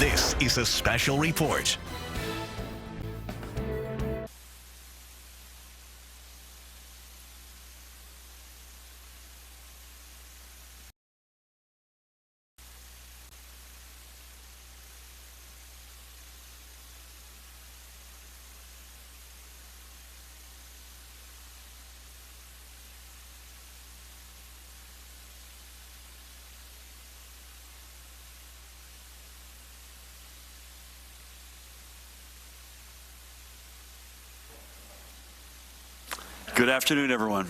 This is a special report. Good afternoon, everyone.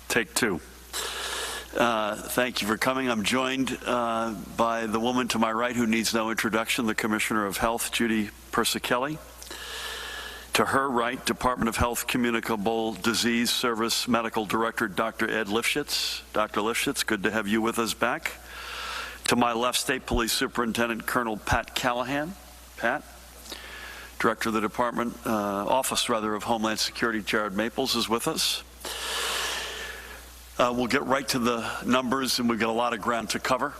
Take two. Thank you for coming. I'm joined by the woman to my right who needs no introduction, the Commissioner of Health, Judy Persichilli. To her right, Department of Health Communicable Disease Service Medical Director, Dr. Ed Lifshitz. Dr. Lifshitz, good to have you with us back. To my left, State Police Superintendent Colonel Pat Callahan. Pat. Director of the Department, Office of Homeland Security, Jared Maples, is with us. We'll get right to the numbers, and we've got a lot of ground to cover,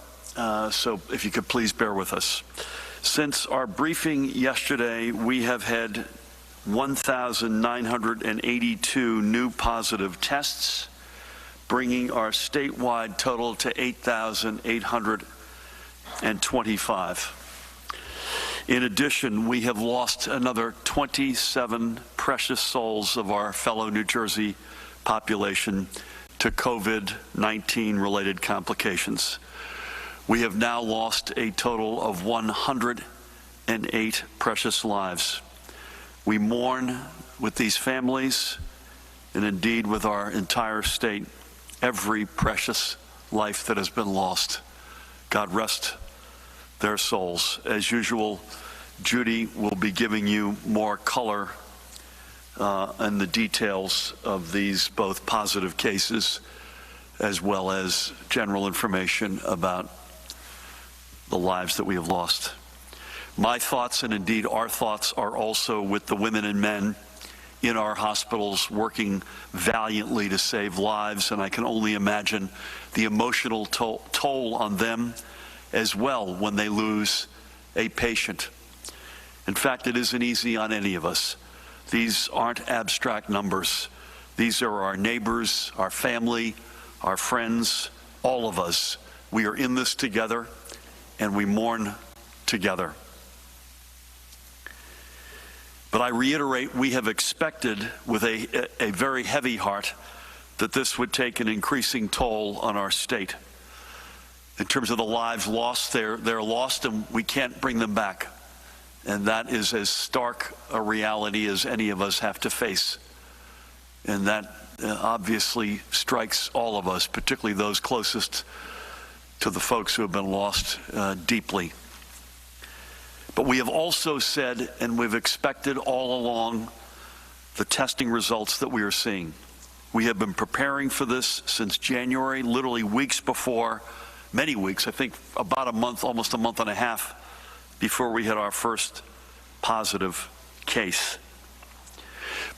so if you could please bear with us. Since our briefing yesterday, we have had 1,982 new positive tests, bringing our statewide total to 8,825. In addition, we have lost another 27 precious souls of our fellow New Jersey population to COVID-19 related complications. We have now lost a total of 108 precious lives. We mourn with these families and indeed with our entire state every precious life that has been lost. God rest their souls. As usual, Judy will be giving you more color and the details of these both positive cases as well as general information about the lives that we have lost. My thoughts, and indeed our thoughts, are also with the women and men in our hospitals working valiantly to save lives, and I can only imagine the emotional toll on them as well when they lose a patient. In fact, it isn't easy on any of us. These aren't abstract numbers. These are our neighbors, our family, our friends, all of us. We are in this together, and we mourn together. But I reiterate, we have expected with a very heavy heart that this would take an increasing toll on our state. In terms of the lives lost, they're lost and we can't bring them back. And that is as stark a reality as any of us have to face. And that obviously strikes all of us, particularly those closest to the folks who have been lost deeply. But we have also said, and we've expected all along, the testing results that we are seeing. We have been preparing for this since January, literally weeks before, many weeks, I think about a month, almost a month and a half before we had our first positive case.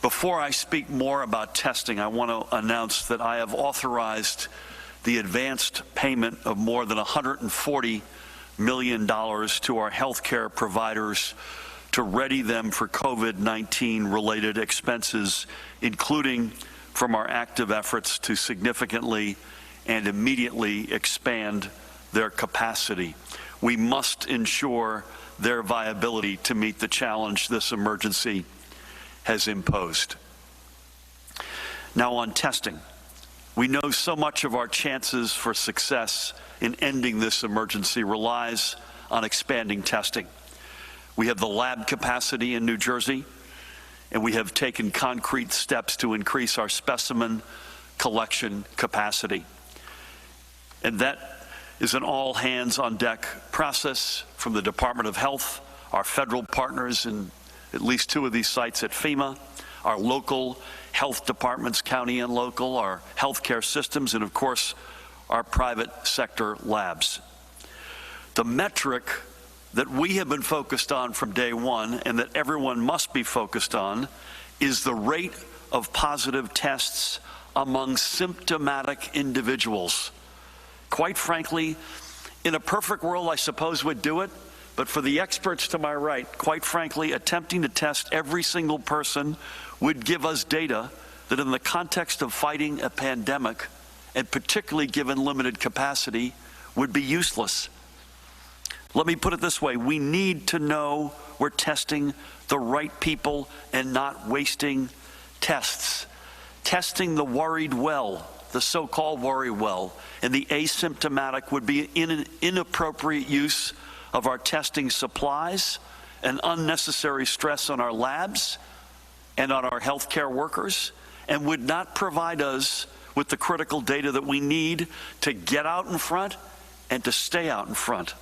Before I speak more about testing, I want to announce that I have authorized the advanced payment of more than $140 million to our healthcare providers to ready them for COVID-19 related expenses, including from our active efforts to significantly and immediately expand their capacity. We must ensure their viability to meet the challenge this emergency has imposed. Now on testing. We know so much of our chances for success in ending this emergency relies on expanding testing. We have the lab capacity in New Jersey, and we have taken concrete steps to increase our specimen collection capacity. And that is an all-hands-on-deck process from the Department of Health, our federal partners in at least 2 of these sites at FEMA, our local health departments, county and local, our healthcare systems, and of course, our private sector labs. The metric that we have been focused on from day one and that everyone must be focused on is the rate of positive tests among symptomatic individuals. Quite frankly, in a perfect world, I suppose we'd do it, But for the experts to my right, quite frankly, attempting to test every single person would give us data that in the context of fighting a pandemic, and particularly given limited capacity, would be useless. Let me put it this way. We need to know we're testing the right people and not wasting tests. Testing the worried well, the so-called worry well, and the asymptomatic would be an inappropriate use of our testing supplies and unnecessary stress on our labs and on our healthcare workers, and would not provide us with the critical data that we need to get out in front and to stay out in front.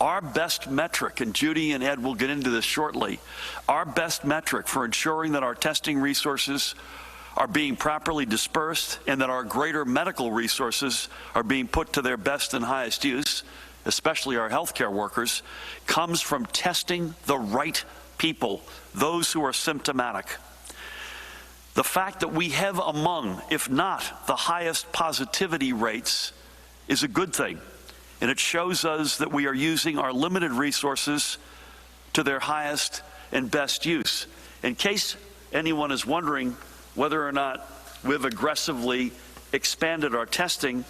Our best metric, and Judy and Ed will get into this shortly, our best metric for ensuring that our testing resources are being properly dispersed and that our greater medical resources are being put to their best and highest use, especially our healthcare workers, comes from testing the right people, those who are symptomatic. The fact that we have among, if not the highest positivity rates, is a good thing. And it shows us that we are using our limited resources to their highest and best use. In case anyone is wondering whether or not we've aggressively expanded our testing,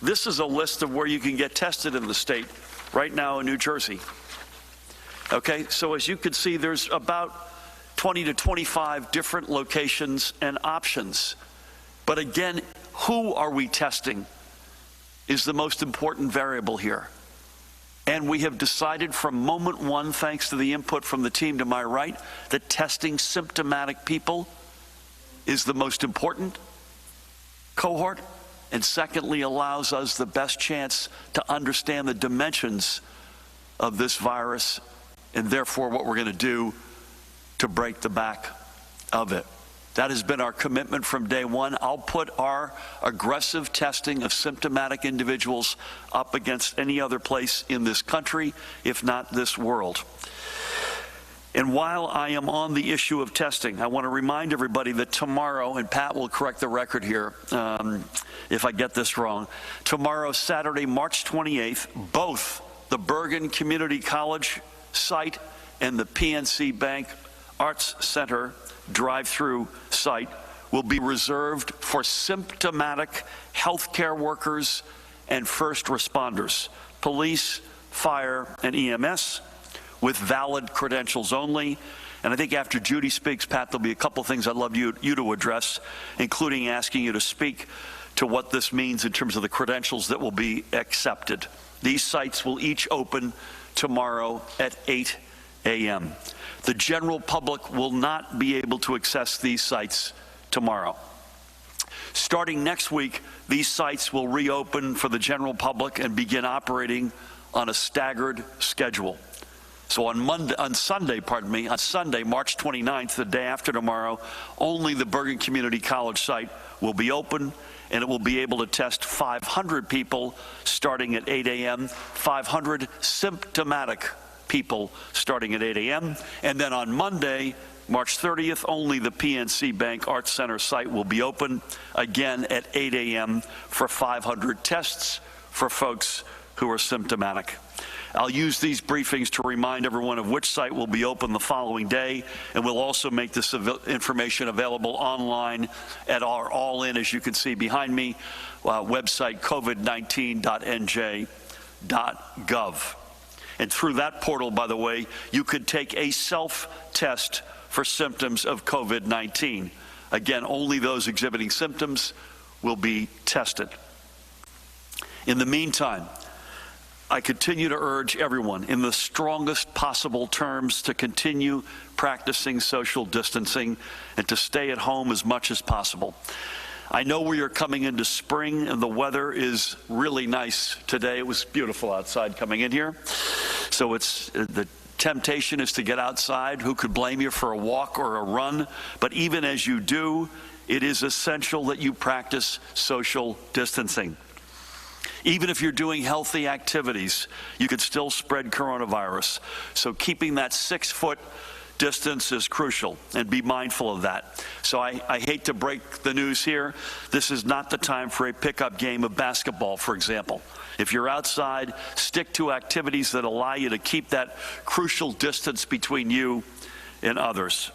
this is a list of where you can get tested in the state right now in New Jersey. Okay, so as you can see, there's about 20 to 25 different locations and options. But again, who are we testing is the most important variable here. And we have decided from moment one, thanks to the input from the team to my right, that testing symptomatic people is the most important cohort, and secondly, allows us the best chance to understand the dimensions of this virus and therefore what we're going to do to break the back of it. That has been our commitment from day one. I'll put our aggressive testing of symptomatic individuals up against any other place in this country, if not this world. And while I am on the issue of testing, I want to remind everybody that tomorrow, and Pat will correct the record here if I get this wrong, tomorrow, Saturday, March 28th, both the Bergen Community College site and the PNC Bank Arts Center drive-through site will be reserved for symptomatic healthcare workers and first responders, police, fire, and EMS, with valid credentials only. And I think after Judy speaks, Pat, there'll be a couple things I'd love you to address, including asking you to speak to what this means in terms of the credentials that will be accepted. These sites will each open tomorrow at 8 a.m. The general public will not be able to access these sites tomorrow. Starting next week, these sites will reopen for the general public and begin operating on a staggered schedule. So on Sunday, March 29th, the day after tomorrow, only the Bergen Community College site will be open, and it will be able to test 500 people starting at 8 a.m., 500 symptomatic people starting at 8 a.m. And then on Monday, March 30th, only the PNC Bank Arts Center site will be open, again at 8 a.m. for 500 tests for folks who are symptomatic. I'll use these briefings to remind everyone of which site will be open the following day, and we'll also make this information available online at our All-In, as you can see behind me, website covid19.nj.gov. And through that portal, by the way, you could take a self-test for symptoms of COVID-19. Again, only those exhibiting symptoms will be tested. In the meantime, I continue to urge everyone in the strongest possible terms to continue practicing social distancing and to stay at home as much as possible. I know we are coming into spring and the weather is really nice today. It was beautiful outside coming in here. So the temptation is to get outside. Who could blame you for a walk or a run? But even as you do, it is essential that you practice social distancing. Even if you're doing healthy activities, you could still spread coronavirus. So keeping that 6-foot distance is crucial, and be mindful of that. So I hate to break the news here. This is not the time for a pickup game of basketball, for example. If you're outside, stick to activities that allow you to keep that crucial distance between you and others.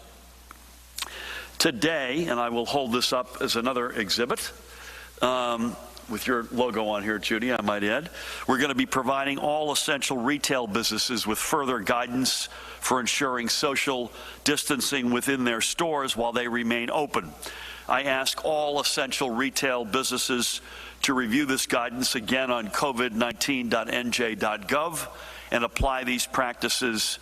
Today, and I will hold this up as another exhibit, with your logo on here, Judy, I might add, we're going to be providing all essential retail businesses with further guidance for ensuring social distancing within their stores while they remain open. I ask all essential retail businesses to review this guidance again on covid19.nj.gov and apply these practices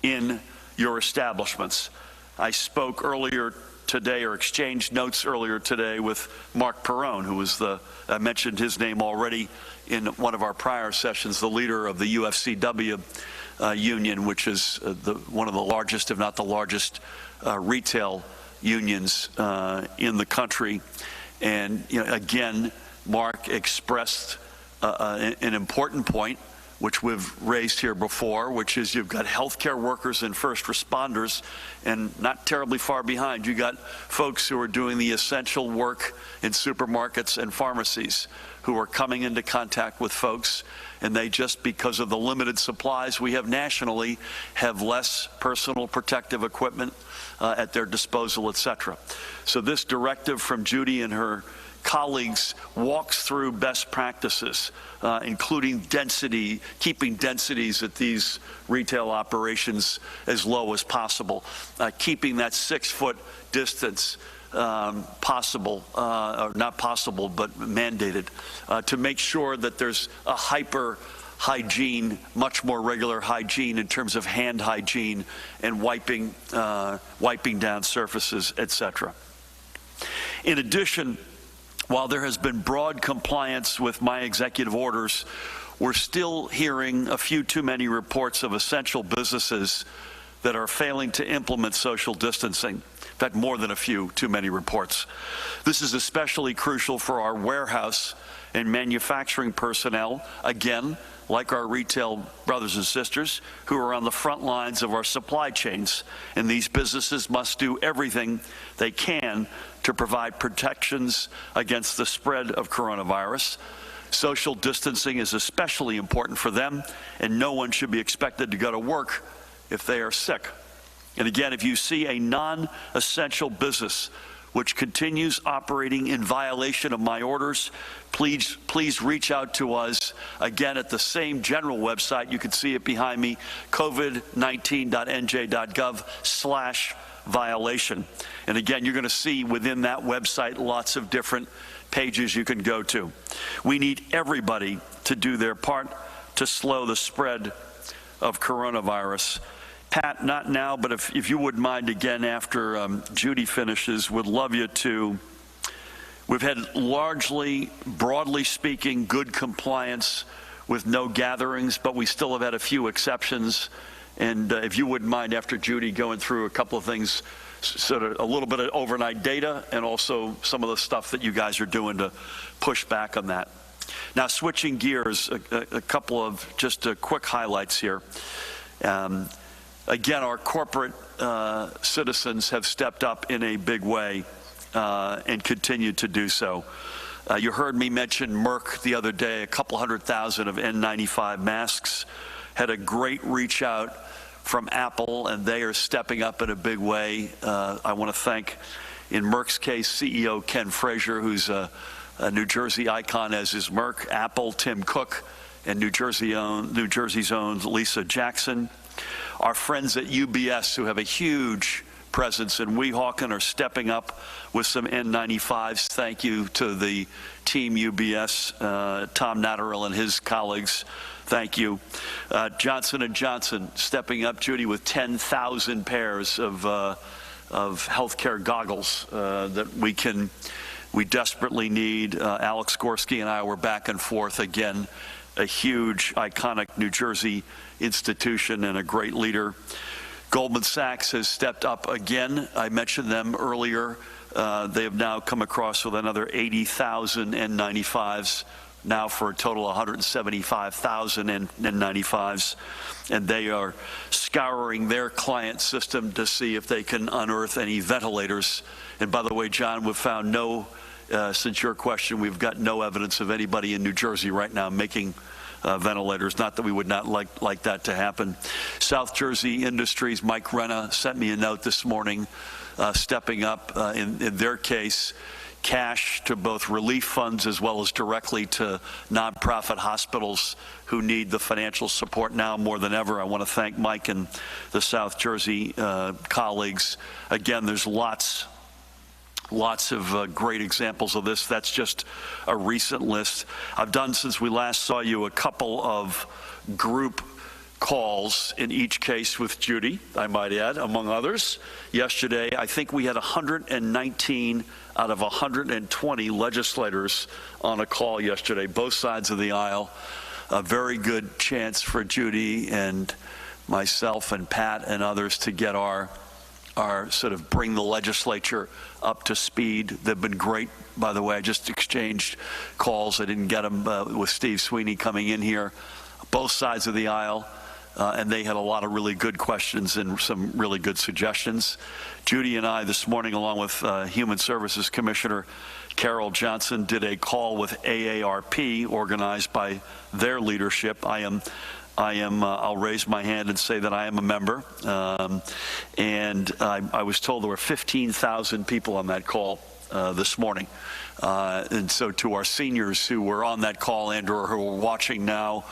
in your establishments. I spoke earlier today, or exchanged notes earlier today, with Mark Perrone, who was I mentioned his name already in one of our prior sessions, the leader of the UFCW union, which is one of the largest, if not the largest, retail unions in the country. And again, Mark expressed an important point, which we've raised here before, which is you've got healthcare workers and first responders, and not terribly far behind, you got folks who are doing the essential work in supermarkets and pharmacies who are coming into contact with folks, and they just, because of the limited supplies we have nationally, have less personal protective equipment at their disposal, etc. So this directive from Judy and her colleagues walks through best practices, including density, keeping densities at these retail operations as low as possible, keeping that 6-foot distance possible, or not possible, but mandated, to make sure that there's a hyper hygiene, much more regular hygiene in terms of hand hygiene and wiping down surfaces, etc. In addition, while there has been broad compliance with my executive orders, we're still hearing a few too many reports of essential businesses that are failing to implement social distancing. In fact, more than a few too many reports. This is especially crucial for our warehouse and manufacturing personnel, again, like our retail brothers and sisters, who are on the front lines of our supply chains. And these businesses must do everything they can to provide protections against the spread of coronavirus. Social distancing is especially important for them, and no one should be expected to go to work if they are sick. And again, if you see a non-essential business which continues operating in violation of my orders, please reach out to us, again, at the same general website. You can see it behind me, covid19.nj.gov/violation. And again, you're going to see within that website lots of different pages you can go to. We need everybody to do their part to slow the spread of coronavirus. Pat, not now, but if you wouldn't mind, again, after Judy finishes, would love you to. We've had largely, broadly speaking, good compliance with no gatherings, but we still have had a few exceptions. And if you wouldn't mind, after Judy, going through a couple of things, sort of a little bit of overnight data, and also some of the stuff that you guys are doing to push back on that. Now, switching gears, a couple of just quick highlights here. Again, our corporate citizens have stepped up in a big way and continue to do so. You heard me mention Merck the other day, a couple 100,000 of N95 masks. Had a great reach out from Apple, and they are stepping up in a big way. I want to thank, in Merck's case, CEO Ken Frazier, who's a New Jersey icon, as is Merck, Apple, Tim Cook, and New Jersey's own Lisa Jackson. Our friends at UBS, who have a huge presence in Weehawken, are stepping up with some N95s. Thank you to the team UBS, Tom Natterell and his colleagues. Thank you. Johnson & Johnson stepping up, Judy, with 10,000 pairs of healthcare goggles that we desperately need. Alex Gorski and I were back and forth again. A huge, iconic New Jersey institution and a great leader. Goldman Sachs has stepped up again. I mentioned them earlier. They have now come across with another 80,000 N95s. now for a total of 175,000 N95s, and they are scouring their client system to see if they can unearth any ventilators. And by the way, John, we've found no, since your question, we've got no evidence of anybody in New Jersey right now making ventilators. Not that we would not like that to happen. South Jersey Industries, Mike Renna sent me a note this morning stepping up in their case, cash to both relief funds as well as directly to nonprofit hospitals who need the financial support now more than ever. I want to thank Mike and the South Jersey colleagues. Again, there's lots of great examples of this. That's just a recent list. I've done, since we last saw you, a couple of group calls in each case with Judy, I might add, among others. Yesterday, I think we had 119 out of 120 legislators on a call yesterday, both sides of the aisle. A very good chance for Judy and myself and Pat and others to get our sort of bring the legislature up to speed. They've been great, by the way. I just exchanged calls. I didn't get them with Steve Sweeney coming in here. Both sides of the aisle. And they had a lot of really good questions and some really good suggestions. Judy and I this morning, along with Human Services Commissioner Carol Johnson, did a call with AARP organized by their leadership. I'll raise my hand and say that I am a member. And I was told there were 15,000 people on that call this morning. And so to our seniors who were on that call and or who are watching now,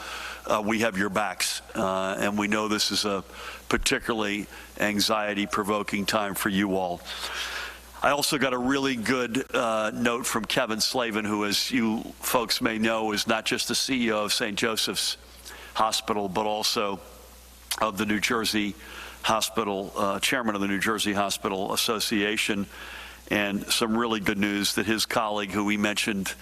we have your backs, and we know this is a particularly anxiety-provoking time for you all. I also got a really good note from Kevin Slavin, who, as you folks may know, is not just the CEO of St. Joseph's Hospital, but also of the New Jersey Hospital, chairman of the New Jersey Hospital Association, and some really good news that his colleague, who we mentioned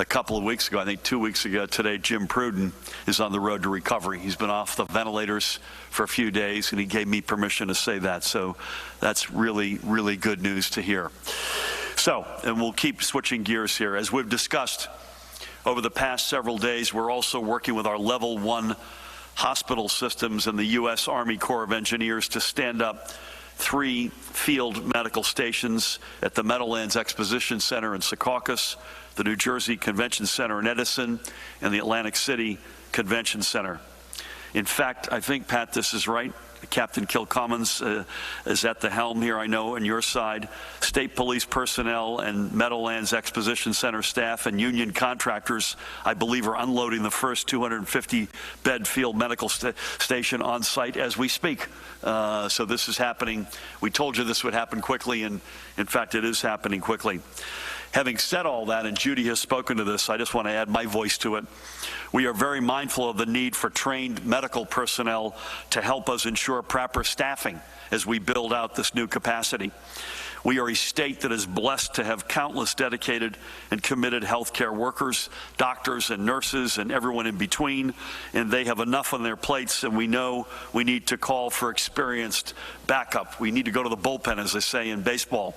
a couple of weeks ago, I think 2 weeks ago today, Jim Pruden, is on the road to recovery. He's been off the ventilators for a few days, and he gave me permission to say that. So that's really, really good news to hear. So, and we'll keep switching gears here. As we've discussed over the past several days, we're also working with our Level 1 hospital systems and the U.S. Army Corps of Engineers to stand up 3 field medical stations at the Meadowlands Exposition Center in Secaucus, the New Jersey Convention Center in Edison, and the Atlantic City Convention Center. In fact, I think, Pat, this is right. Captain Kilcommons is at the helm here, I know, on your side. State police personnel and Meadowlands Exposition Center staff and union contractors, I believe, are unloading the first 250-bed field medical station on site as we speak. So this is happening. We told you this would happen quickly, and in fact, it is happening quickly. Having said all that, and Judy has spoken to this, I just want to add my voice to it. We are very mindful of the need for trained medical personnel to help us ensure proper staffing as we build out this new capacity. We are a state that is blessed to have countless dedicated and committed healthcare workers, doctors and nurses and everyone in between, and they have enough on their plates, and we know we need to call for experienced backup. We need to go to the bullpen, as they say in baseball.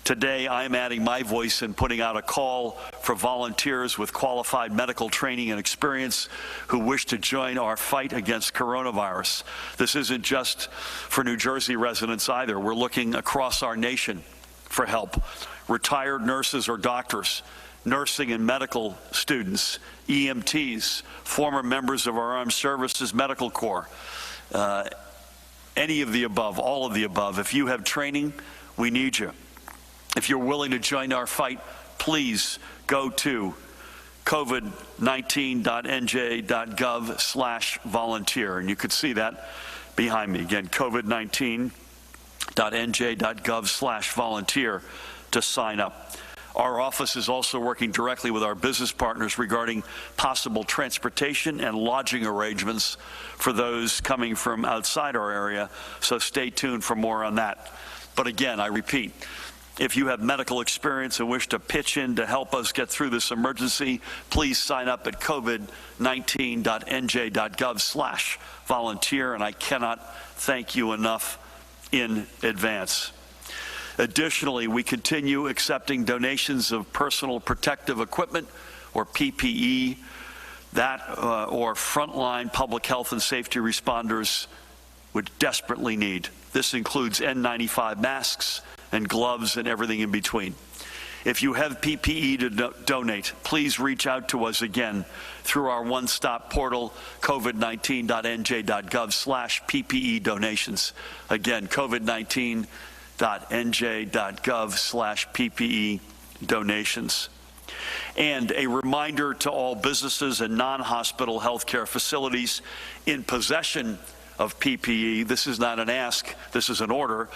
Today, I'm adding my voice and putting out a call for volunteers with qualified medical training and experience who wish to join our fight against coronavirus. This isn't just for New Jersey residents either. We're looking across our nation for help. Retired nurses or doctors, nursing and medical students, EMTs, former members of our Armed Services Medical Corps, any of the above, all of the above. If you have training, we need you. If you're willing to join our fight, please go to covid19.nj.gov/volunteer. And you could see that behind me. Again, covid19.nj.gov/volunteer to sign up. Our office is also working directly with our business partners regarding possible transportation and lodging arrangements for those coming from outside our area, so stay tuned for more on that. But again, I repeat, if you have medical experience and wish to pitch in to help us get through this emergency, please sign up at covid19.nj.gov/volunteer, and I cannot thank you enough in advance. Additionally, we continue accepting donations of personal protective equipment or PPE that or frontline public health and safety responders would desperately need. This includes N95 masks and gloves and everything in between. If you have PPE to donate, please reach out to us again through our one-stop portal, covid19.nj.gov/PPE donations. Again, covid19.nj.gov/PPE donations. And a reminder to all businesses and non-hospital healthcare facilities in possession of PPE, this is not an ask, this is an order,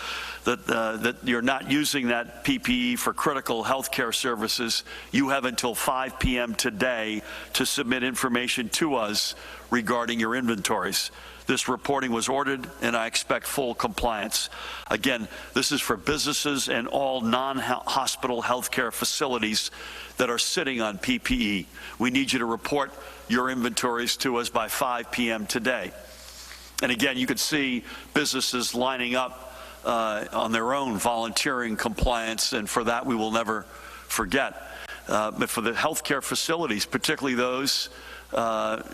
that you're not using that PPE for critical healthcare services. You have until 5 p.m. today to submit information to us regarding your inventories. This reporting was ordered, and I expect full compliance. Again, this is for businesses and all non-hospital healthcare facilities that are sitting on PPE. We need you to report your inventories to us by 5 p.m. today. And again, you could see businesses lining up on their own, volunteering compliance, and for that we will never forget. But for the healthcare facilities, particularly those,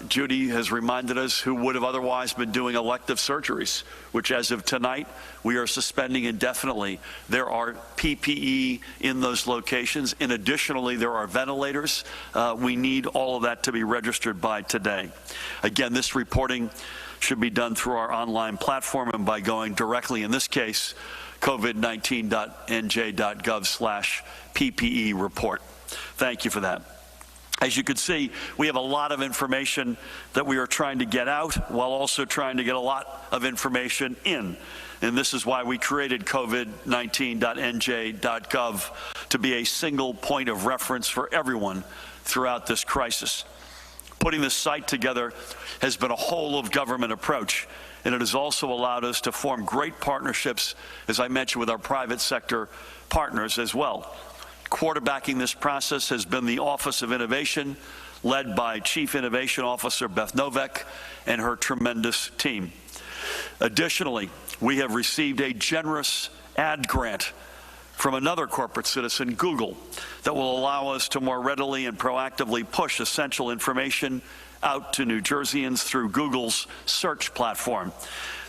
Judy has reminded us, who would have otherwise been doing elective surgeries, which as of tonight, we are suspending indefinitely. There are PPE in those locations, and additionally, there are ventilators. We need all of that to be registered by today. Again, this reporting should be done through our online platform and by going directly, in this case, covid19.nj.gov/PPE report. Thank you for that. As you can see, we have a lot of information that we are trying to get out while also trying to get a lot of information in. And this is why we created covid19.nj.gov to be a single point of reference for everyone throughout this crisis. Putting this site together has been a whole of government approach, and it has also allowed us to form great partnerships, as I mentioned, with our private sector partners as well. Quarterbacking this process has been the Office of Innovation, led by Chief Innovation Officer Beth Novak and her tremendous team. Additionally, we have received a generous ad grant from another corporate citizen, Google, that will allow us to more readily and proactively push essential information out to New Jerseyans through Google's search platform.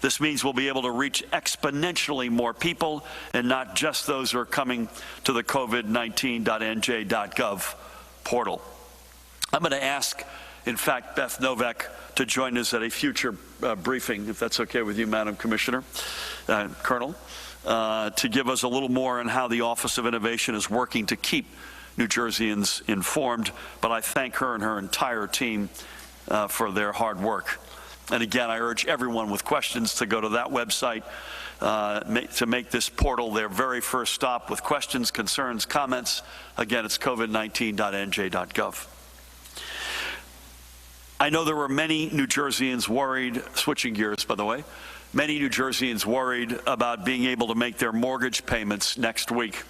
This means we'll be able to reach exponentially more people, and not just those who are coming to the covid19.nj.gov portal. I'm going to ask, in fact, Beth Novak to join us at a future briefing, if that's okay with you, Madam Commissioner, Colonel, to give us a little more on how the Office of Innovation is working to keep New Jerseyans informed. But I thank her and her entire team for their hard work. And again, I urge everyone with questions to go to that website to make this portal their very first stop with questions, concerns, comments. Again, it's covid19.nj.gov. I know there were many New Jerseyans worried, switching gears by the way, many New Jerseyans worried about being able to make their mortgage payments next week.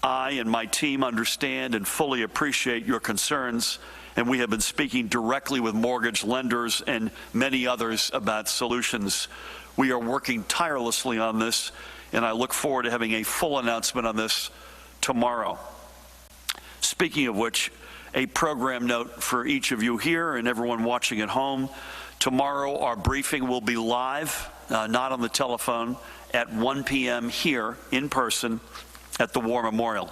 I and my team understand and fully appreciate your concerns, and we have been speaking directly with mortgage lenders and many others about solutions. We are working tirelessly on this, and I look forward to having a full announcement on this tomorrow. Speaking of which, a program note for each of you here and everyone watching at home. Tomorrow, our briefing will be live, not on the telephone, at 1 p.m. here in person at the War Memorial.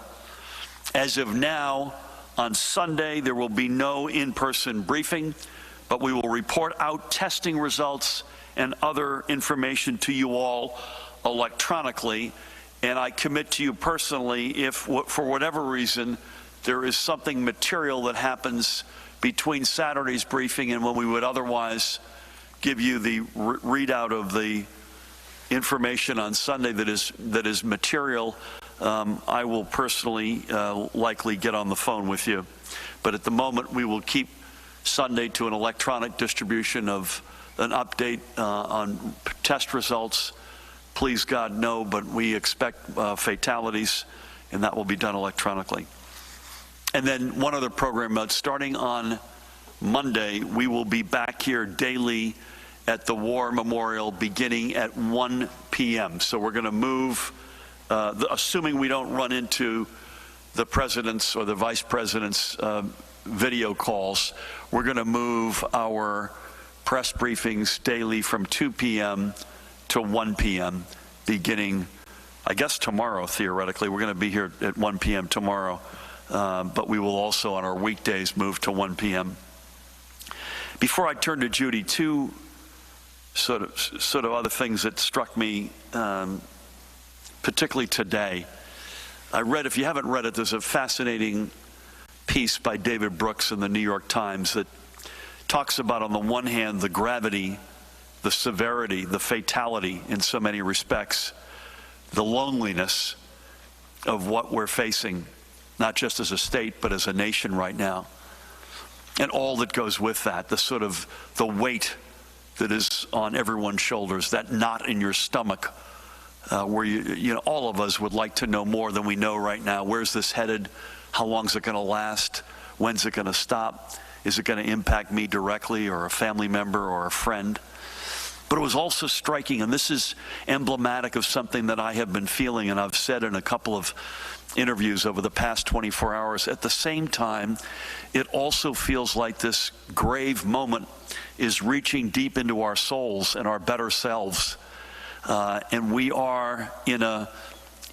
As of now, on Sunday, there will be no in-person briefing, but we will report out testing results and other information to you all electronically. And I commit to you personally, if for whatever reason there is something material that happens between Saturday's briefing and when we would otherwise give you the readout of the information on Sunday that is material, I will personally likely get on the phone with you. But at the moment, we will keep Sunday to an electronic distribution of an update on test results. Please God, no, but we expect fatalities, and that will be done electronically. And then one other program note, starting on Monday, we will be back here daily at the War Memorial beginning at 1 p.m. So we're going to move, assuming we don't run into the president's or the vice president's video calls, we're going to move our press briefings daily from 2 p.m. to 1 p.m. beginning, I guess, tomorrow, theoretically. We're going to be here at 1 p.m. tomorrow, but we will also on our weekdays move to 1 p.m. Before I turn to Judy, two sort of other things that struck me, particularly today. I read, if you haven't read it, there's a fascinating piece by David Brooks in the New York Times that talks about, on the one hand, the gravity, the severity, the fatality in so many respects, the loneliness of what we're facing, not just as a state, but as a nation right now. And all that goes with that, the sort of the weight that is on everyone's shoulders, that knot in your stomach, where you know, all of us would like to know more than we know right now. Where's this headed? How long is it going to last? When's it going to stop? Is it going to impact me directly, or a family member, or a friend? But it was also striking, and this is emblematic of something that I have been feeling, and I've said in a couple of interviews over the past 24 hours. At the same time, it also feels like this grave moment is reaching deep into our souls and our better selves. And we are in a,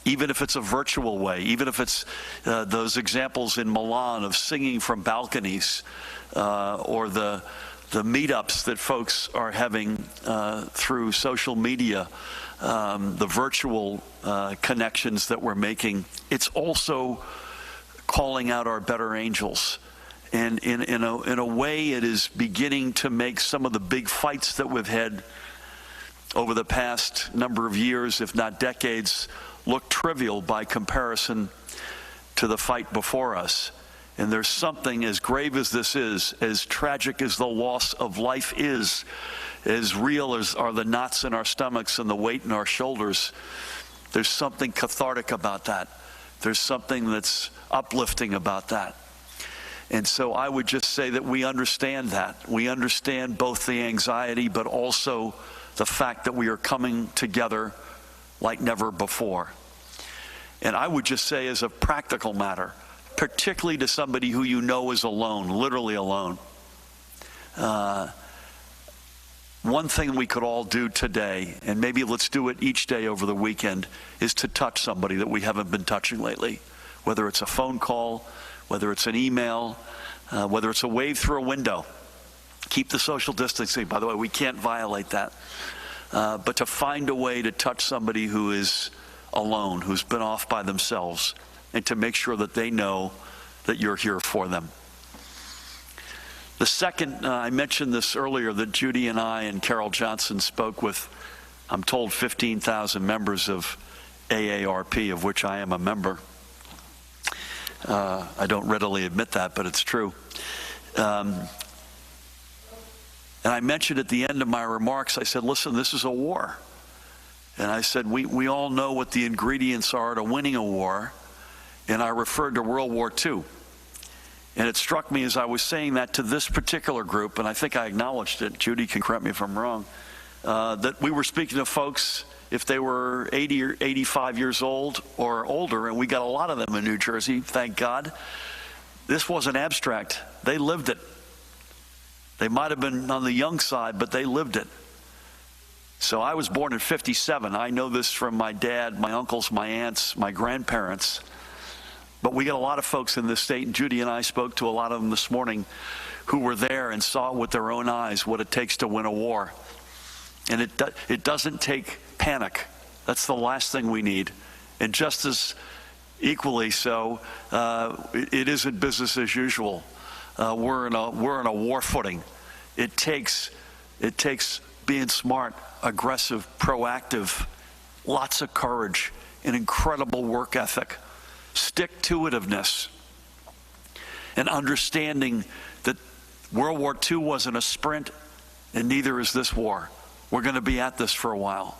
even if it's a virtual way, even if it's those examples in Milan of singing from balconies, or the meetups that folks are having through social media, the virtual connections that we're making, it's also calling out our better angels. And in a way, it is beginning to make some of the big fights that we've had over the past number of years, if not decades, look trivial by comparison to the fight before us. And there's something, as grave as this is, as tragic as the loss of life is, as real as are the knots in our stomachs and the weight in our shoulders, there's something cathartic about that. There's something that's uplifting about that. And so I would just say that we understand that. We understand both the anxiety, but also the fact that we are coming together like never before. And I would just say, as a practical matter, particularly to somebody who you know is alone, literally alone, one thing we could all do today, and maybe let's do it each day over the weekend, is to touch somebody that we haven't been touching lately. Whether it's a phone call, whether it's an email, whether it's a wave through a window. Keep the social distancing. By the way, we can't violate that. But to find a way to touch somebody who is alone, who's been off by themselves, and to make sure that they know that you're here for them. The second, I mentioned this earlier, that Judy and I and Carol Johnson spoke with, I'm told, 15,000 members of AARP, of which I am a member. I don't readily admit that, but it's true. And I mentioned at the end of my remarks, I said, listen, this is a war. And I said, we all know what the ingredients are to winning a war. And I referred to World War II. And it struck me as I was saying that to this particular group, and I think I acknowledged it, Judy can correct me if I'm wrong, that we were speaking to folks if they were 80 or 85 years old or older, and we got a lot of them in New Jersey, thank God. This wasn't abstract. They lived it. They might have been on the young side, but they lived it. So I was born in '57. I know this from my dad, my uncles, my aunts, my grandparents. But we got a lot of folks in this state, and Judy and I spoke to a lot of them this morning who were there and saw with their own eyes what it takes to win a war. And it doesn't take panic. That's the last thing we need. And just as equally so, it isn't business as usual. We're in a war footing. It takes being smart, aggressive, proactive, lots of courage, an incredible work ethic, stick-to-itiveness, and understanding that World War II wasn't a sprint, and neither is this war. We're going to be at this for a while.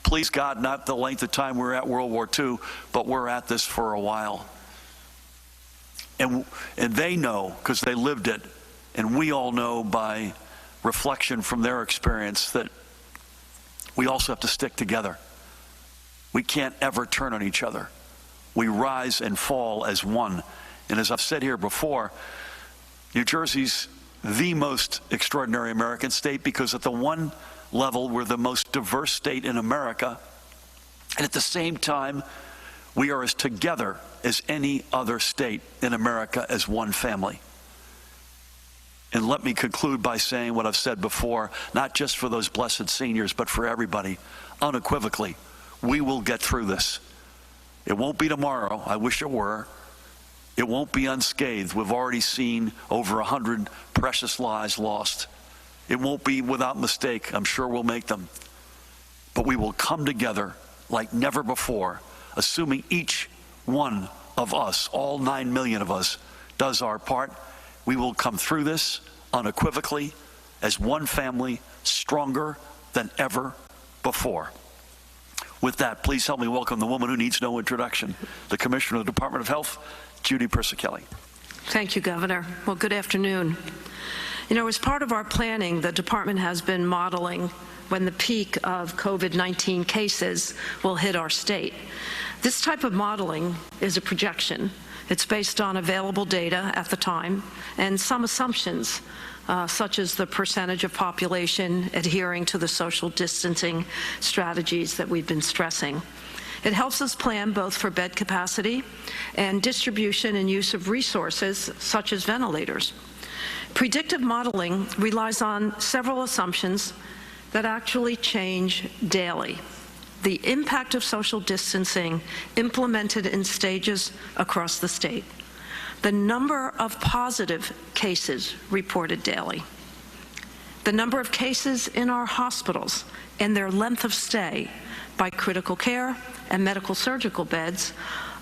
Please God, not the length of time we were at World War II, but we're at this for a while. And they know, because they lived it, and we all know by reflection from their experience, that we also have to stick together. We can't ever turn on each other. we rise and fall as one. And as I've said here before, New Jersey's the most extraordinary American state because at the one level, we're the most diverse state in America. And at the same time, we are as together as any other state in America as one family. And let me conclude by saying what I've said before, not just for those blessed seniors, but for everybody, unequivocally, we will get through this. It won't be tomorrow. I wish it were. It won't be unscathed. We've already seen over 100 precious lives lost. It won't be without mistake. I'm sure we'll make them. But we will come together like never before, assuming each one of us, all 9 million of us, does our part. We will come through this unequivocally as one family, stronger than ever before. With that, please help me welcome the woman who needs no introduction, the Commissioner of the Department of Health, Judy Persichilli. Thank you, Governor. Well, good afternoon. You know, as part of our planning, the department has been modeling when the peak of COVID-19 cases will hit our state. This type of modeling is a projection. It's based on available data at the time and some assumptions, such as the percentage of population adhering to the social distancing strategies that we've been stressing. It helps us plan both for bed capacity and distribution and use of resources such as ventilators. Predictive modeling relies on several assumptions that actually change daily. The impact of social distancing implemented in stages across the state, the number of positive cases reported daily, the number of cases in our hospitals and their length of stay by critical care and medical surgical beds,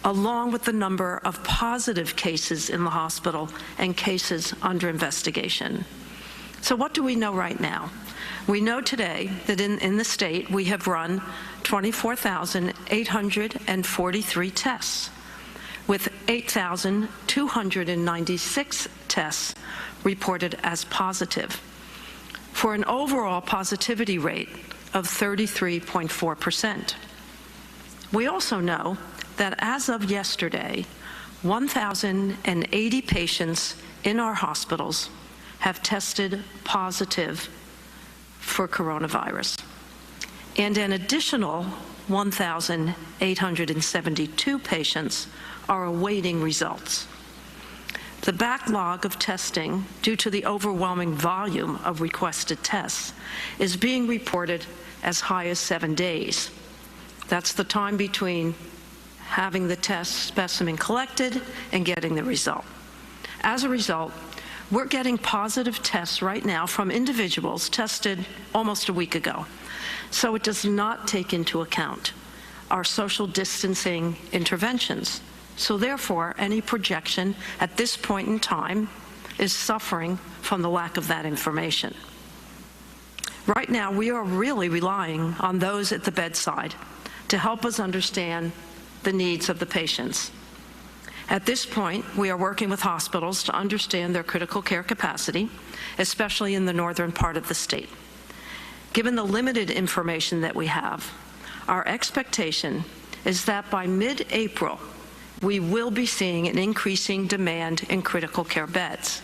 along with the number of positive cases in the hospital and cases under investigation. So what do we know right now? We know today that in the state we have run 24,843 tests, with 8,296 tests reported as positive, for an overall positivity rate of 33.4%. We also know that as of yesterday, 1,080 patients in our hospitals have tested positive for coronavirus, and an additional 1,872 patients are awaiting results. The backlog of testing, due to the overwhelming volume of requested tests, is being reported as high as 7 days. That's the time between having the test specimen collected and getting the result. As a result, we're getting positive tests right now from individuals tested almost a week ago. So it does not take into account our social distancing interventions. So therefore, any projection at this point in time is suffering from the lack of that information. Right now, we are really relying on those at the bedside to help us understand the needs of the patients. At this point, we are working with hospitals to understand their critical care capacity, especially in the northern part of the state. Given the limited information that we have, our expectation is that by mid-April, we will be seeing an increasing demand in critical care beds.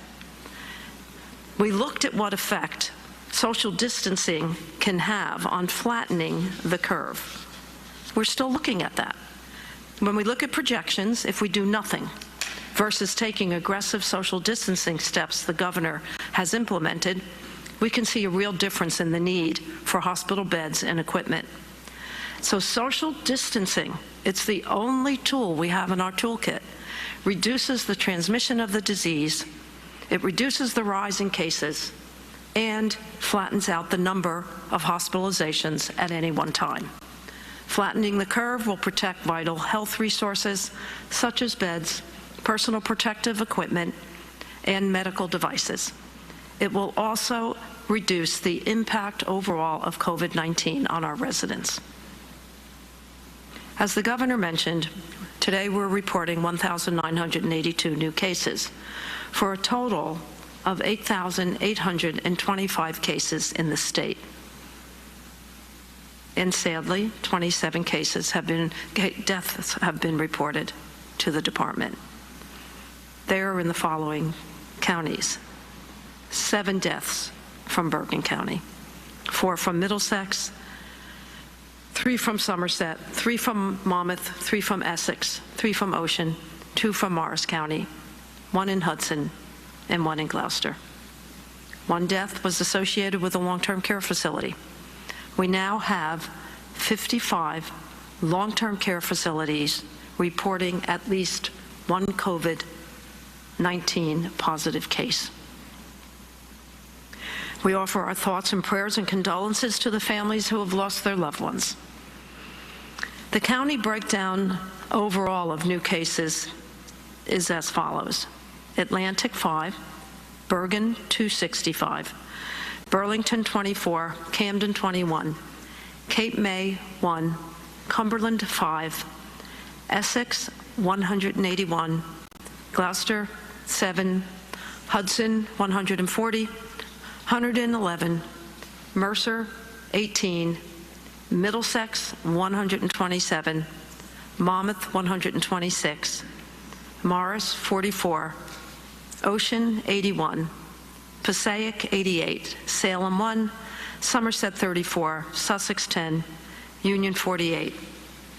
We looked at what effect social distancing can have on flattening the curve. We're still looking at that. When we look at projections, if we do nothing versus taking aggressive social distancing steps the governor has implemented, we can see a real difference in the need for hospital beds and equipment. So social distancing, it's the only tool we have in our toolkit, reduces the transmission of the disease, it reduces the rise in cases, and flattens out the number of hospitalizations at any one time. Flattening the curve will protect vital health resources such as beds, personal protective equipment, and medical devices. It will also reduce the impact overall of COVID-19 on our residents. As the governor mentioned, today we're reporting 1,982 new cases, for a total of 8,825 cases in the state. and sadly, 27 deaths have been reported to the department. They are in the following counties: 7 deaths from Bergen County, 4 from Middlesex, 3 from Somerset, 3 from Monmouth, 3 from Essex, 3 from Ocean, 2 from Morris County, 1 in Hudson, and 1 in Gloucester. 1 death was associated with a long-term care facility. We now have 55 long-term care facilities reporting at least 1 COVID-19 positive case. We offer our thoughts and prayers and condolences to the families who have lost their loved ones. The county breakdown overall of new cases is as follows: Atlantic 5, Bergen 265, Burlington 24, Camden 21, Cape May 1, Cumberland 5, Essex 181, Gloucester 7, Hudson 140, 111, Mercer 18, Middlesex 127, Monmouth 126, Morris 44, Ocean 81, Passaic 88, Salem 1, Somerset 34, Sussex 10, Union 48,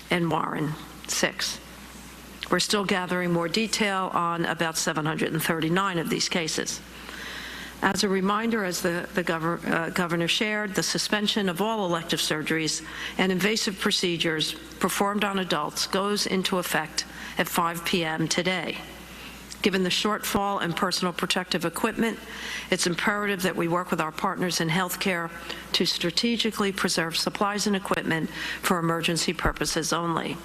and Warren 6. We're still gathering more detail on about 739 of these cases. As a reminder, as the governor shared, the suspension of all elective surgeries and invasive procedures performed on adults goes into effect at 5 p.m. today. Given the shortfall in personal protective equipment, it's imperative that we work with our partners in healthcare to strategically preserve supplies and equipment for emergency purposes only.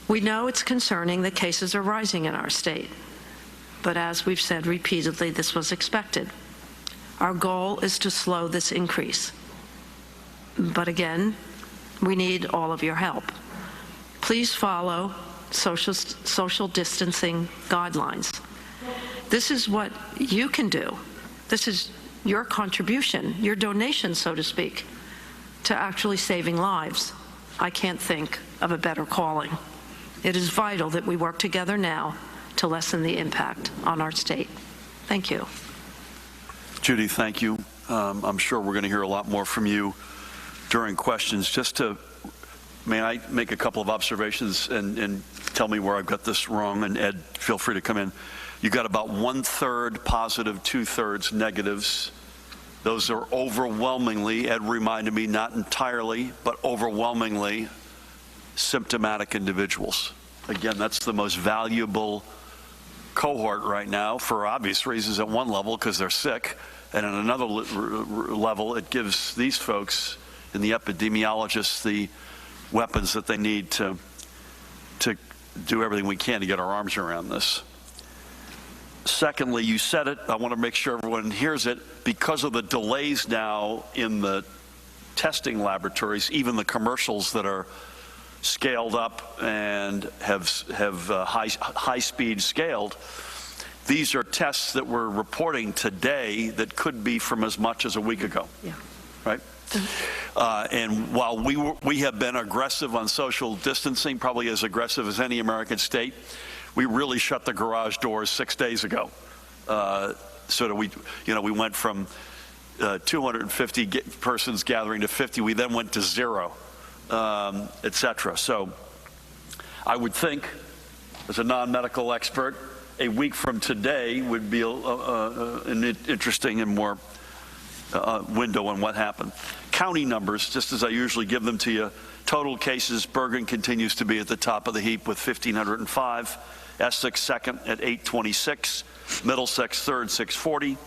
We know it's concerning that cases are rising in our state, but as we've said repeatedly, this was expected. Our goal is to slow this increase. But again, we need all of your help. Please follow social distancing guidelines. This is what you can do. This is your contribution, your donation, so to speak, to actually saving lives. I can't think of a better calling. It is vital that we work together now to lessen the impact on our state. Thank you. Judy, thank you. I'm sure we're going to hear a lot more from you during questions. May I make a couple of observations and tell me where I've got this wrong? And Ed, feel free to come in. You've got about 1/3 positive, 2/3 negatives. Those are overwhelmingly, Ed reminded me, not entirely, but overwhelmingly symptomatic individuals. Again, that's the most valuable cohort right now for obvious reasons at one level, because they're sick, and at another level, it gives these folks and the epidemiologists the weapons that they need to do everything we can to get our arms around this. Secondly, you said it, I want to make sure everyone hears it, because of the delays now in the testing laboratories, even the commercials that are scaled up and have high-speed scaled, these are tests that we're reporting today that could be from as much as a week ago. Yeah. Right? And while we have been aggressive on social distancing, probably as aggressive as any American state, we really shut the garage doors 6 days ago. So that we went from 250 persons gathering to 50. We then went to 0, etc. So I would think, as a non-medical expert, a week from today would be an interesting and more window on what happened. County numbers, just as I usually give them to you. Total cases, Bergen continues to be at the top of the heap with 1,505. Essex second at 826. Middlesex third, 640.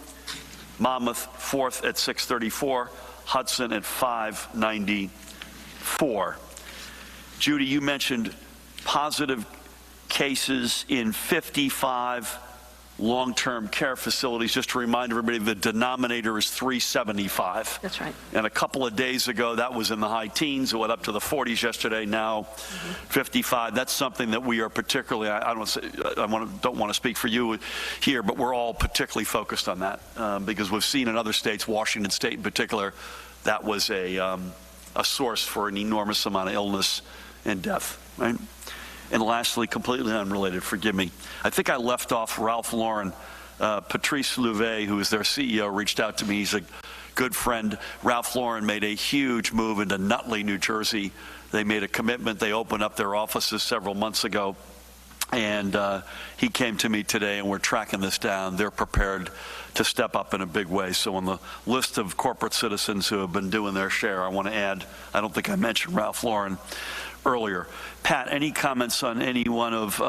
Monmouth fourth at 634. Hudson at 594. Judy, you mentioned positive cases in 55 long-term care facilities. Just to remind everybody, the denominator is 375. That's right. And a couple of days ago, that was in the high teens. It went up to the 40s yesterday, now 55. That's something that we are particularly, don't want to speak for you here, but we're all particularly focused on that because we've seen in other states, Washington State in particular, that was a source for an enormous amount of illness and death, right? And lastly, completely unrelated, forgive me, I think I left off Ralph Lauren. Patrice Louvet, who is their CEO, reached out to me. He's a good friend. Ralph Lauren made a huge move into Nutley, New Jersey. They made a commitment. They opened up their offices several months ago. And he came to me today, and we're tracking this down. They're prepared to step up in a big way. So on the list of corporate citizens who have been doing their share, I want to add, I don't think I mentioned Ralph Lauren earlier. Pat, any comments on any one of,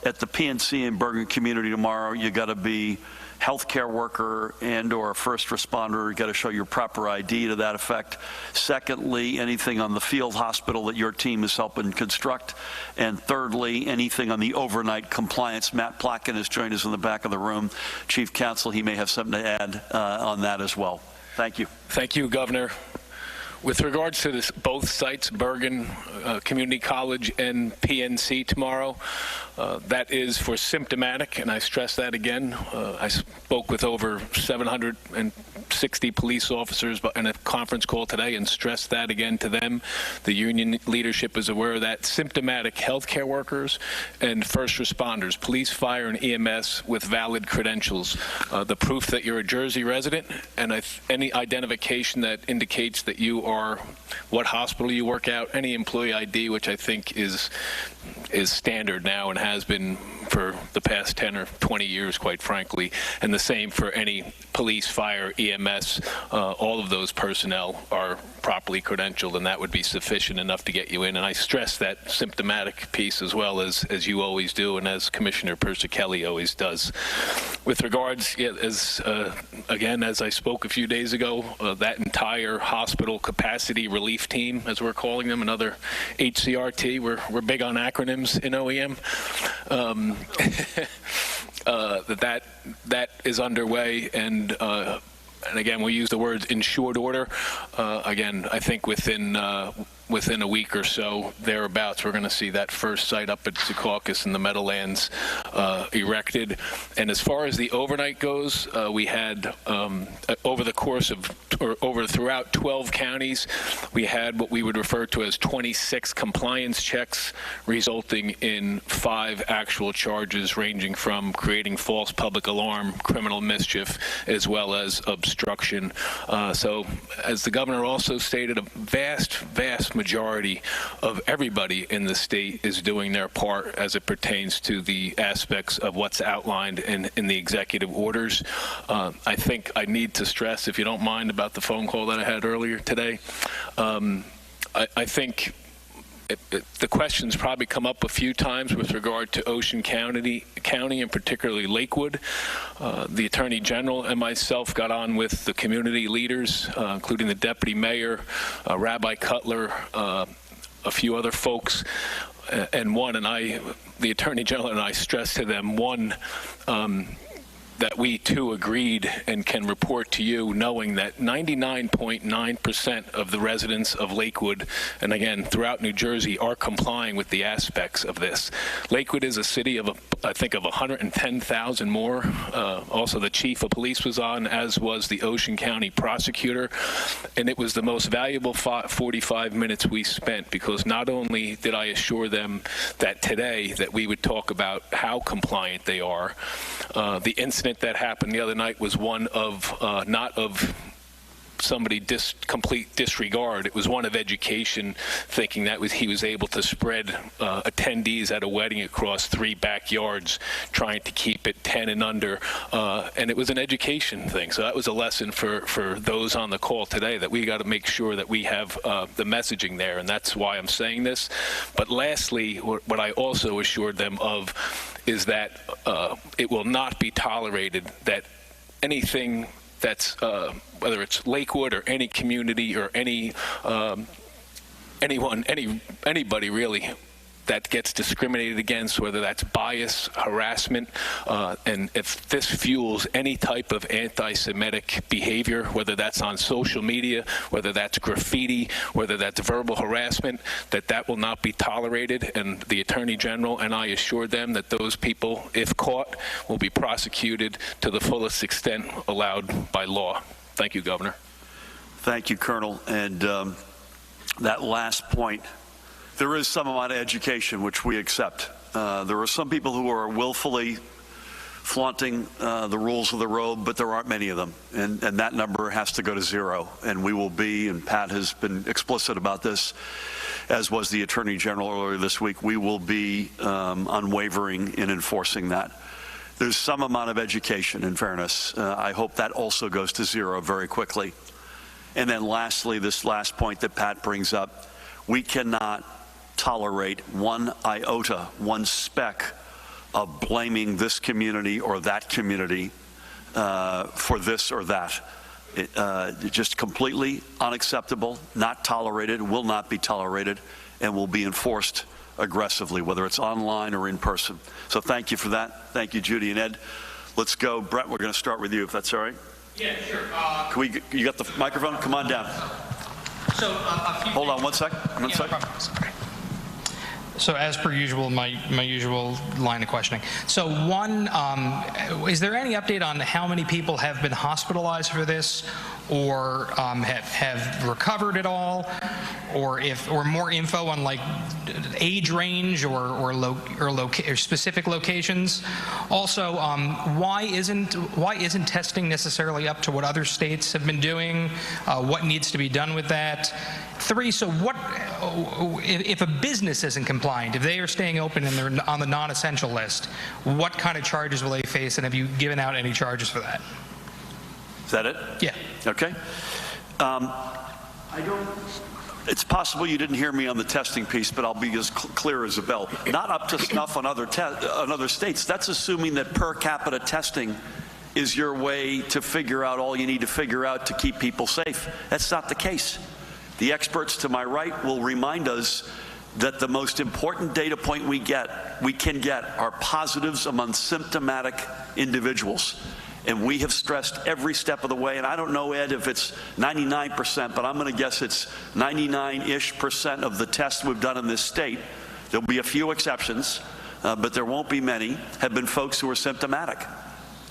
at the PNC and Bergen community tomorrow, you got to be healthcare worker and or a first responder. You got to show your proper ID to that effect. Secondly, anything on the field hospital that your team is helping construct. And thirdly, anything on the overnight compliance. Matt Plotkin has joined us in the back of the room. Chief Counsel, he may have something to add on that as well. Thank you. Thank you, Governor. With regards to this, both sites, Bergen Community College and PNC tomorrow, that is for symptomatic, and I stress that again. I spoke with over 760 police officers in a conference call today and stressed that again to them. The union leadership is aware of that. Symptomatic healthcare workers and first responders, police, fire, and EMS with valid credentials. The proof that you're a Jersey resident and any identification that indicates that you are what hospital you work out, any employee ID, which I think is standard now and has been for the past 10 or 20 years, quite frankly, and the same for any police, fire, EMS. All of those personnel are properly credentialed, and that would be sufficient enough to get you in. And I stress that symptomatic piece as well, as you always do, and as Commissioner Persicelli always does. With regards, again, as I spoke a few days ago, that entire hospital capacity relief team, as we're calling them, another HCRT, we're big on acronyms in OEM, that is underway, and again, we use the words in short order. Again, I think within a week or so, thereabouts, we're going to see that first site up at Secaucus in the Meadowlands erected. And as far as the overnight goes, we had over the course of, or throughout 12 counties, we had what we would refer to as 26 compliance checks, resulting in 5 actual charges ranging from creating false public alarm, criminal mischief, as well as obstruction. So as the governor also stated, a vast majority of everybody in the state is doing their part as it pertains to the aspects of what's outlined in the executive orders. I think I need to stress, if you don't mind, about the phone call that I had earlier today. I think the questions probably come up a few times with regard to Ocean County and particularly Lakewood. The Attorney General and myself got on with the community leaders, including the Deputy Mayor, Rabbi Cutler, a few other folks, and the Attorney General and I stressed to them, one, that we too agreed and can report to you, knowing that 99.9% of the residents of Lakewood, and again throughout New Jersey, are complying with the aspects of this. Lakewood is a city of, I think, of 110,000 more. Also, the chief of police was on, as was the Ocean County prosecutor, and it was the most valuable 45 minutes we spent, because not only did I assure them that today that we would talk about how compliant they are. The incident that happened the other night was one of not of somebody complete disregard. It was one of education, thinking that he was able to spread attendees at a wedding across 3 backyards, trying to keep it 10 and under, and it was an education thing. So that was a lesson for those on the call today, that we got to make sure that we have the messaging there, and that's why I'm saying this. But lastly, what I also assured them of is that it will not be tolerated that anything that's whether it's Lakewood or any community or anybody really, that gets discriminated against, whether that's bias, harassment, and if this fuels any type of anti-Semitic behavior, whether that's on social media, whether that's graffiti, whether that's verbal harassment, that will not be tolerated. And the Attorney General and I assured them that those people, if caught, will be prosecuted to the fullest extent allowed by law. Thank you, Governor. Thank you, Colonel. And that last point, there is some amount of education which we accept. There are some people who are willfully flaunting the rules of the road, but there aren't many of them, and that number has to go to zero. And we will be, and Pat has been explicit about this, as was the Attorney General earlier this week, we will be unwavering in enforcing that. There's some amount of education, in fairness. I hope that also goes to zero very quickly. And then lastly, this last point that Pat brings up, we cannot tolerate one iota, one speck of blaming this community or that community for this or that. Just completely unacceptable, not tolerated, will not be tolerated, and will be enforced aggressively, whether it's online or in person. So thank you for that. Thank you, Judy and Ed. Let's go. Brett, we're going to start with you, if that's all right. Yeah, sure. You got the microphone? Come on down. So Hold on one sec. One sec. So as per usual, my usual line of questioning. So one, is there any update on how many people have been hospitalized for this, or have recovered at all, or more info on like age range or specific locations? Also, why isn't testing necessarily up to what other states have been doing? What needs to be done with that? 3, so what if a business isn't compliant, if they are staying open and they're on the non-essential list, what kind of charges will they face, and have you given out any charges for that? Is that it? Yeah. Okay. It's possible you didn't hear me on the testing piece, but I'll be as clear as a bell. Not up to snuff on other states. That's assuming that per capita testing is your way to figure out all you need to figure out to keep people safe. That's not the case. The experts to my right will remind us that the most important data point we can get are positives among symptomatic individuals. And we have stressed every step of the way, and I don't know, Ed, if it's 99%, but I'm going to guess it's 99-ish% of the tests we've done in this state. There'll be a few exceptions, but there won't be many, have been folks who are symptomatic.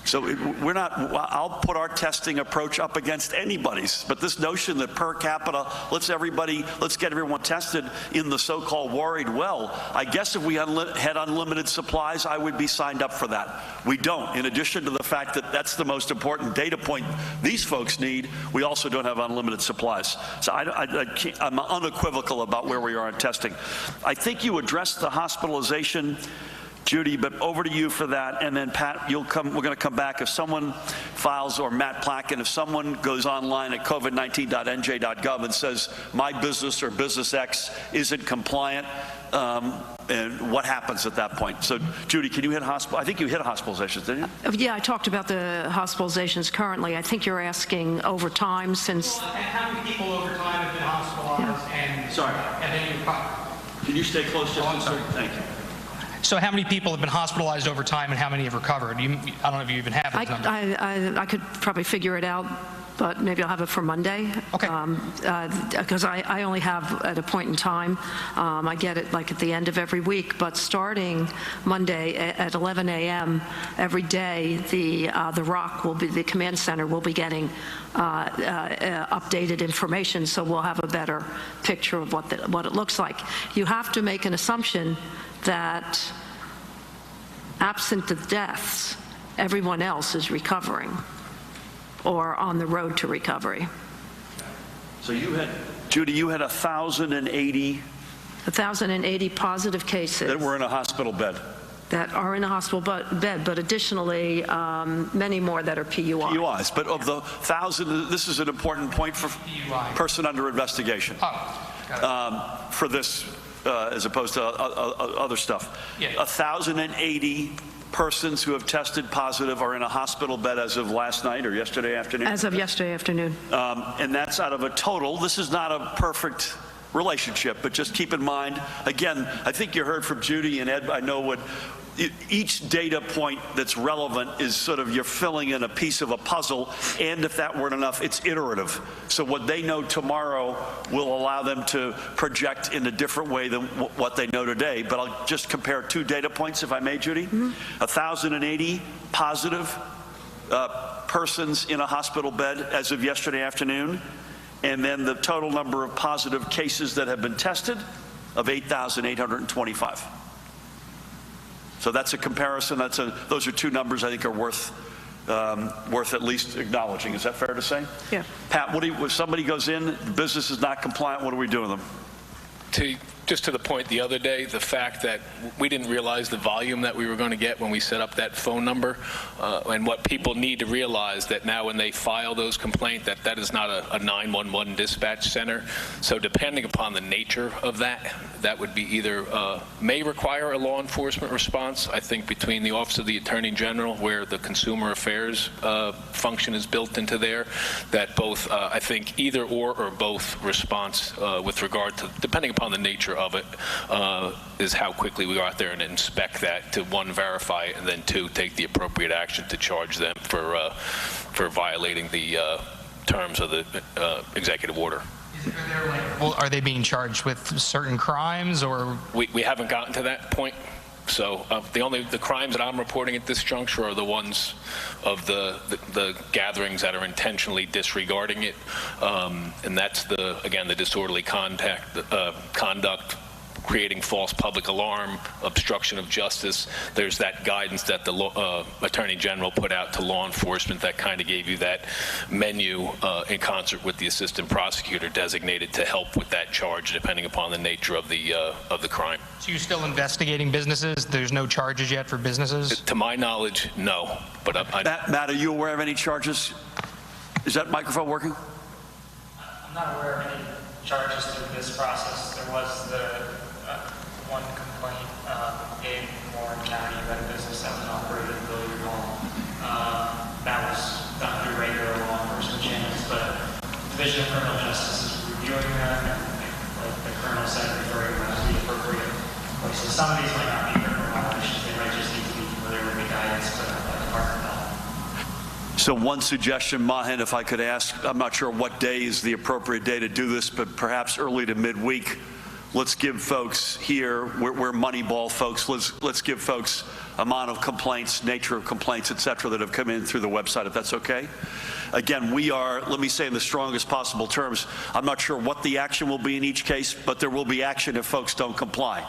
So we're not, I'll put our testing approach up against anybody's, but this notion that per capita, let's get everyone tested in the so-called worried well, I guess if we had unlimited supplies, I would be signed up for that. We don't. In addition to the fact that that's the most important data point these folks need, we also don't have unlimited supplies. So I'm unequivocal about where we are on testing. I think you addressed the hospitalization, Judy, but over to you for that, and then Pat, we're going to come back. If someone files, or Matt Placken, if someone goes online at covid19.nj.gov and says my business or business X isn't compliant, and what happens at that point? So, Judy, can you hit I think you hit hospitalizations, didn't you? Yeah, I talked about the hospitalizations currently. I think you're asking over time since. Well, and how many people over time have been hospitalized? Yeah. And sorry. And then Can you stay close to us? Thank you. So how many people have been hospitalized over time, and how many have recovered? I don't know if you even have those numbers. I could probably figure it out, but maybe I'll have it for Monday. Okay. Because I only have at a point in time. I get it like at the end of every week, but starting Monday at 11 a.m. every day, the ROC will be, the command center will be getting updated information, so we'll have a better picture of what it looks like. You have to make an assumption that absent the deaths, everyone else is recovering or on the road to recovery. So Judy, you had 1,080 positive cases that were in a hospital bed. That are in a hospital bed, but additionally, many more that are PUIs. PUIs, but of the 1,000, this is an important point for person under investigation. Oh, got it. For this, as opposed to other stuff. Yeah. 1,080 persons who have tested positive are in a hospital bed as of last night or yesterday afternoon? As of yesterday afternoon. And that's out of a total. This is not a perfect relationship. But just keep in mind, again, I think you heard from Judy and Ed, I know what each data point that's relevant is sort of you're filling in a piece of a puzzle, and if that weren't enough, it's iterative. So what they know tomorrow will allow them to project in a different way than what they know today. But I'll just compare two data points, if I may, Judy. 1,080 positive persons in a hospital bed as of yesterday afternoon, and then the total number of positive cases that have been tested of 8,825. So that's a comparison. Those are two numbers I think are worth at least acknowledging. Is that fair to say? Yeah. Pat, if somebody goes in, the business is not compliant, what do we do with them? Just to the point the other day, the fact that we didn't realize the volume that we were going to get when we set up that phone number, and what people need to realize that now when they file those complaints, that is not a 911 dispatch center. So depending upon the nature of that would be either may require a law enforcement response. I think between the Office of the Attorney General, where the Consumer Affairs function is built into there, that both I think either or both response with regard to, depending upon the nature of it, is how quickly we go out there and inspect that to, one, verify it, and then two, take the appropriate action to charge them for violating the terms of the executive order. Well, are they being charged with certain crimes, or? We haven't gotten to that point. So the crimes that I'm reporting at this juncture are the ones of the gatherings that are intentionally disregarding it, and that's the disorderly conduct, creating false public alarm, obstruction of justice. There's that guidance that the Attorney General put out to law enforcement that kind of gave you that menu in concert with the assistant prosecutor designated to help with that charge, depending upon the nature of the crime. So you're still investigating businesses? There's no charges yet for businesses? To my knowledge, no. But Matt, are you aware of any charges? Is that microphone working? I'm not aware of any charges through this process. There was the one complaint in Warren County about a business that was operated in billiard hall. That was done through regular law enforcement channels, but the Division of Criminal Justice is reviewing them, and like the Colonel said, referring them to the appropriate places. Some of these might not be criminal violations. They might just need to be familiar with the guidance put out by the Department of Health. So one suggestion, Mahan, if I could ask, I'm not sure what day is the appropriate day to do this, but perhaps early to midweek, let's give folks here, we're Moneyball folks, let's give folks amount of complaints, nature of complaints, et cetera, that have come in through the website, if that's okay. Again, we are, let me say in the strongest possible terms, I'm not sure what the action will be in each case, but there will be action if folks don't comply.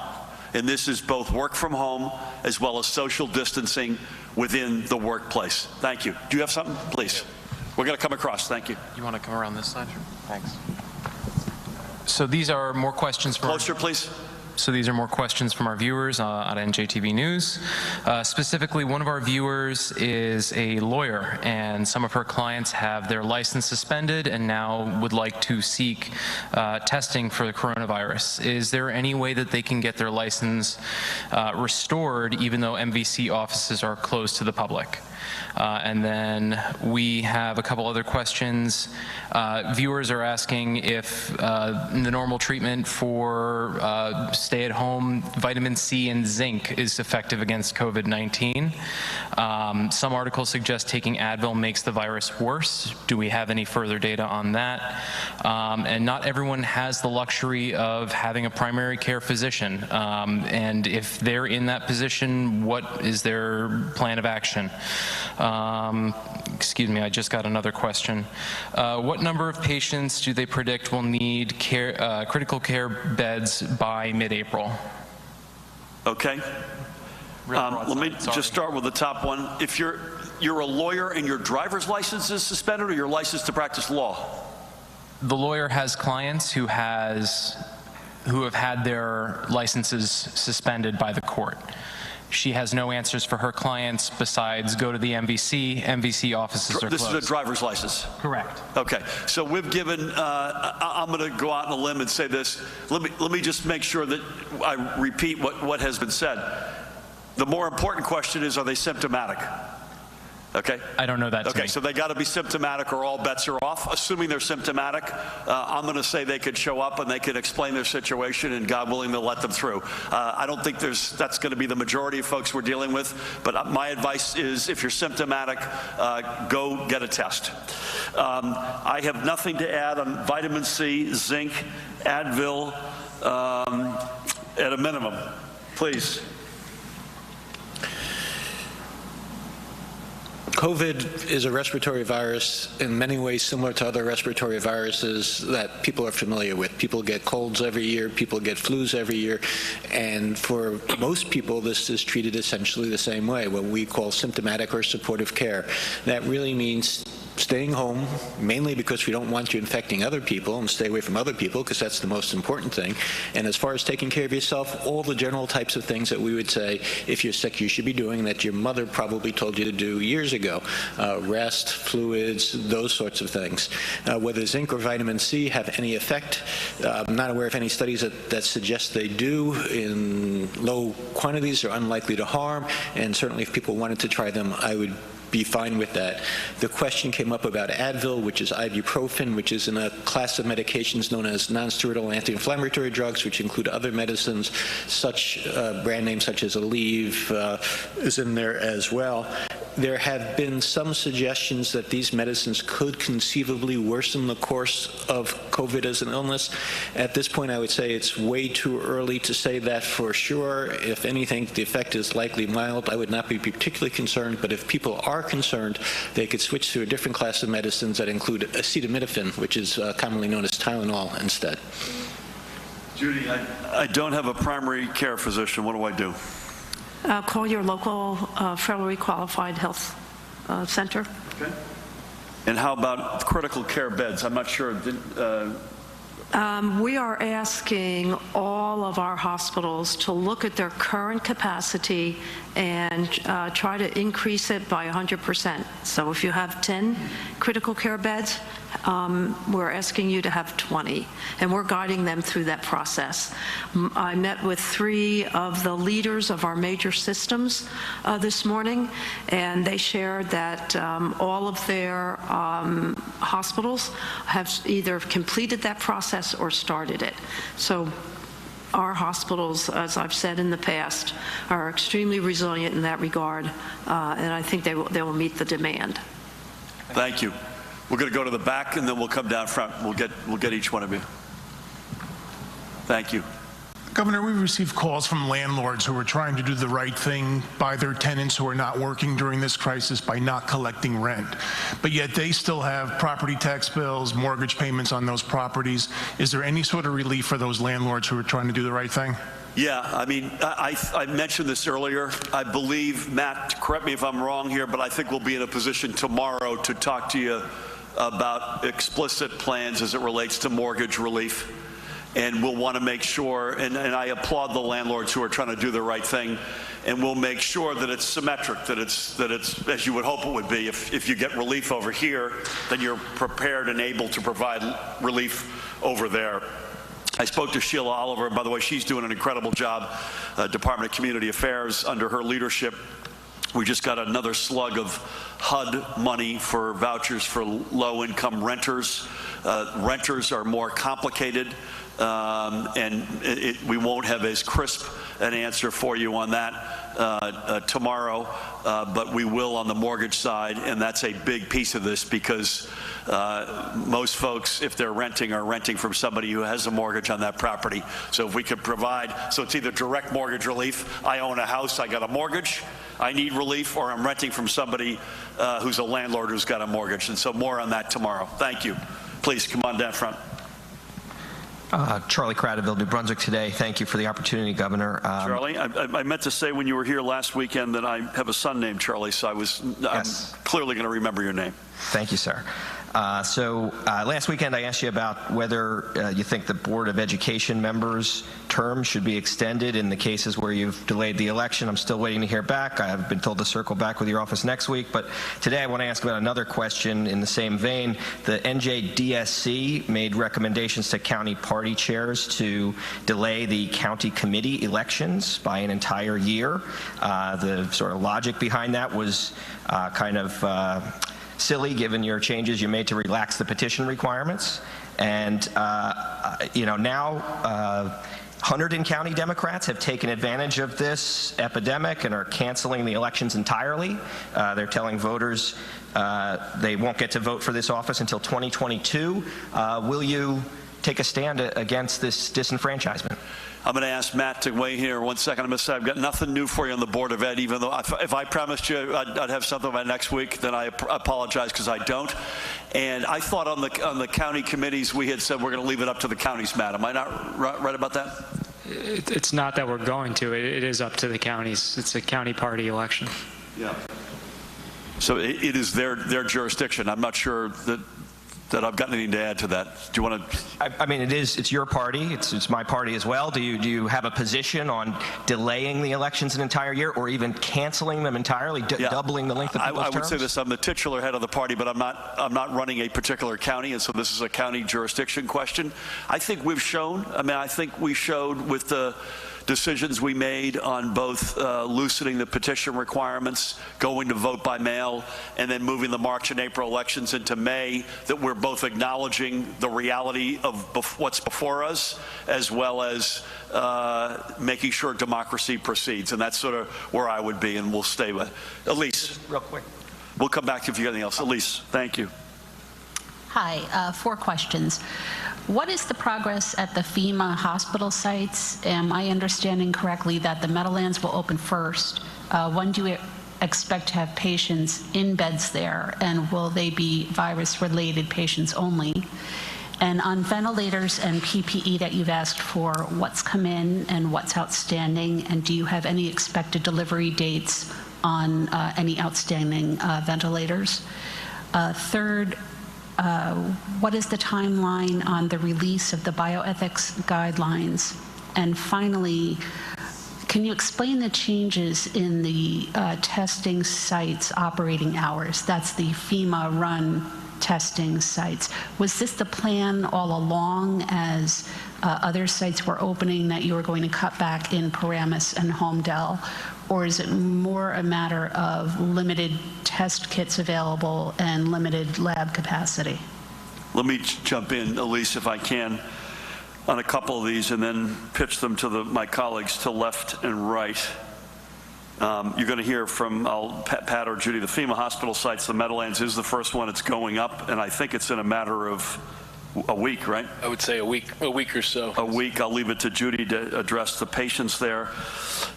And this is both work from home as well as social distancing within the workplace. Thank you. Do you have something? Please. We're going to come across. Thank you. You want to come around this side? Thanks. So these are more questions from Closer, please. So these are more questions from our viewers on NJTV News. Specifically, one of our viewers is a lawyer, and some of her clients have their license suspended and now would like to seek testing for the coronavirus. Is there any way that they can get their license restored even though MVC offices are closed to the public? And then we have a couple other questions. Viewers are asking if the normal treatment for stay-at-home vitamin C and zinc is effective against COVID-19. Some articles suggest taking Advil makes the virus worse. Do we have any further data on that? And not everyone has the luxury of having a primary care physician. And if they're in that position, what is their plan of action? Excuse me, I just got another question. What number of patients do they predict will need critical care beds by mid-April? Okay. Let me just start with the top one. If you're a lawyer and your driver's license is suspended, or your license to practice law? The lawyer has clients who have had their licenses suspended by the court. She has no answers for her clients besides go to the MVC. MVC offices are closed. This is a driver's license? Correct. Okay. So we've given, I'm going to go out on a limb and say this. Let me just make sure that I repeat what has been said. The more important question is, are they symptomatic? Okay? I don't know that. Okay, so they got to be symptomatic or all bets are off. Assuming they're symptomatic, I'm going to say they could show up and they could explain their situation, and God willing, they'll let them through. I don't think that's going to be the majority of folks we're dealing with, but my advice is if you're symptomatic, go get a test. I have nothing to add on vitamin C, zinc, Advil, at a minimum. Please. COVID is a respiratory virus in many ways similar to other respiratory viruses that people are familiar with. People get colds every year, people get flus every year, and for most people this is treated essentially the same way, what we call symptomatic or supportive care. That really means staying home, mainly because we don't want you infecting other people, and stay away from other people because that's the most important thing. And as far as taking care of yourself, all the general types of things that we would say if you're sick you should be doing that your mother probably told you to do years ago. Rest, fluids, those sorts of things. Whether zinc or vitamin C have any effect, I'm not aware of any studies that suggest they do. In low quantities, they're unlikely to harm, and certainly if people wanted to try them, I would be fine with that. The question came up about Advil, which is ibuprofen, which is in a class of medications known as non-steroidal anti-inflammatory drugs, which include other medicines. Such brand names such as Aleve is in there as well. There have been some suggestions that these medicines could conceivably worsen the course of COVID as an illness. At this point, I would say it's way too early to say that for sure. If anything, the effect is likely mild. I would not be particularly concerned, but if people are concerned, they could switch to a different class of medicines that include acetaminophen, which is commonly known as Tylenol instead. Judy, I don't have a primary care physician. What do I do? Call your local federally qualified health center. Okay. And how about critical care beds? I'm not sure. We are asking all of our hospitals to look at their current capacity and try to increase it by 100%. So if you have 10 critical care beds, we're asking you to have 20, and we're guiding them through that process. I met with 3 of the leaders of our major systems this morning, and they shared that all of their hospitals have either completed that process or started it. So our hospitals, as I've said in the past, are extremely resilient in that regard, and I think they will meet the demand. Thank you. We're going to go to the back, and then we'll come down front. We'll get each one of you. Thank you. Governor, we've received calls from landlords who are trying to do the right thing by their tenants who are not working during this crisis by not collecting rent. But yet they still have property tax bills, mortgage payments on those properties. Is there any sort of relief for those landlords who are trying to do the right thing? Yeah, I mean, I mentioned this earlier. I believe, Matt, correct me if I'm wrong here, but I think we'll be in a position tomorrow to talk to you about explicit plans as it relates to mortgage relief. And we'll want to make sure, and I applaud the landlords who are trying to do the right thing, and we'll make sure that it's symmetric, that it's as you would hope it would be. If you get relief over here, then you're prepared and able to provide relief over there. I spoke to Sheila Oliver, and by the way, she's doing an incredible job, Department of Community Affairs under her leadership. We just got another slug of HUD money for vouchers for low-income renters. Renters are more complicated, and we won't have as crisp an answer for you on that tomorrow, but we will on the mortgage side, and that's a big piece of this because most folks, if they're renting, are renting from somebody who has a mortgage on that property. So if we could provide, so it's either direct mortgage relief, I own a house, I got a mortgage, I need relief, or I'm renting from somebody who's a landlord who's got a mortgage. And so more on that tomorrow. Thank you. Please come on down front. Charlie Cradaville, New Brunswick today. Thank you for the opportunity, Governor. Charlie, I meant to say when you were here last weekend that I have a son named Charlie, so I'm clearly going to remember your name. Thank you, sir. Last weekend I asked you about whether you think the Board of Education members' term should be extended in the cases where you've delayed the election. I'm still waiting to hear back. I have been told to circle back with your office next week. But today I want to ask about another question in the same vein. The NJDSC made recommendations to county party chairs to delay the county committee elections by an entire year. The sort of logic behind that was kind of silly, given your changes you made to relax the petition requirements. And, now Hunterdon County Democrats have taken advantage of this epidemic and are canceling the elections entirely. They're telling voters they won't get to vote for this office until 2022. Will you take a stand against this disenfranchisement? I'm going to ask Matt to weigh in here 1 second. I'm going to say I've got nothing new for you on the Board of Ed, even though if I promised you I'd have something by next week, then I apologize because I don't. And I thought on the county committees we had said we're going to leave it up to the counties, Matt. Am I not right about that? It's not that we're going to. It is up to the counties. It's a county party election. Yeah. So it is their jurisdiction. I'm not sure that I've got anything to add to that. Do you want to? I mean, it's your party. It's my party as well. Do you have a position on delaying the elections an entire year, or even canceling them entirely, doubling the length of people's terms? I would say this: I'm the titular head of the party, but I'm not running a particular county, and so this is a county jurisdiction question. I think we've shown. I think we showed with the decisions we made on both loosening the petition requirements, going to vote by mail, and then moving the March and April elections into May, that we're both acknowledging the reality of what's before us, as well as making sure democracy proceeds. And that's sort of where I would be, and we'll stay with. Elise. Just real quick. We'll come back if you got anything else. Elise, thank you. Hi, 4 questions. What is the progress at the FEMA hospital sites? Am I understanding correctly that the Meadowlands will open first? When do you expect to have patients in beds there, and will they be virus-related patients only? And on ventilators and PPE that you've asked for, what's come in and what's outstanding, and do you have any expected delivery dates on any outstanding ventilators? Third, what is the timeline on the release of the bioethics guidelines? And finally, can you explain the changes in the testing sites operating hours? That's the FEMA-run testing sites. Was this the plan all along, as other sites were opening, that you were going to cut back in Paramus and Homedale? Or is it more a matter of limited test kits available and limited lab capacity? Let me jump in, Elise, if I can, on a couple of these, and then pitch them to my colleagues to left and right. You're going to hear from Pat or Judy. The FEMA hospital sites, the Meadowlands is the first one. It's going up, and I think it's in a matter of a week, right? I would say a week or so. A week. I'll leave it to Judy to address the patients there.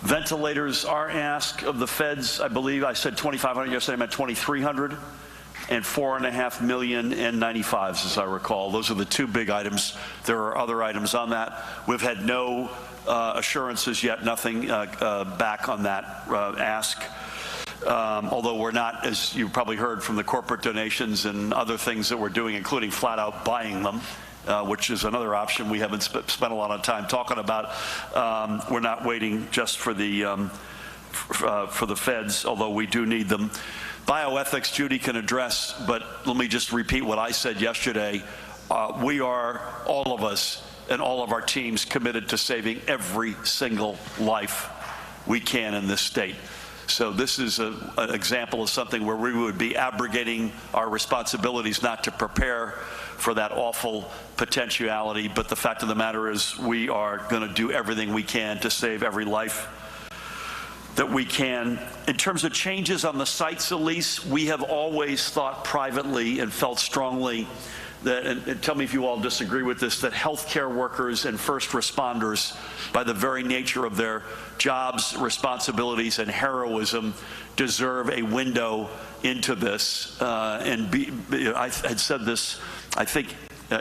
Ventilators are asked of the feds. I believe I said 2,500 yesterday. I meant 2,300, and 4.5 million N95s, as I recall. Those are the 2 big items. There are other items on that. We've had no assurances yet, nothing back on that ask. Although we're not, as you probably heard from the corporate donations and other things that we're doing, including flat out buying them, which is another option we haven't spent a lot of time talking about. We're not waiting just for the feds, although we do need them. Bioethics, Judy can address, but let me just repeat what I said yesterday. We are, all of us and all of our teams, committed to saving every single life we can in this state. So this is an example of something where we would be abrogating our responsibilities not to prepare for that awful potentiality, but the fact of the matter is we are going to do everything we can to save every life that we can. In terms of changes on the sites, Elise, we have always thought privately and felt strongly that, and tell me if you all disagree with this, that healthcare workers and first responders, by the very nature of their jobs, responsibilities, and heroism, deserve a window into this. I had said this, I think,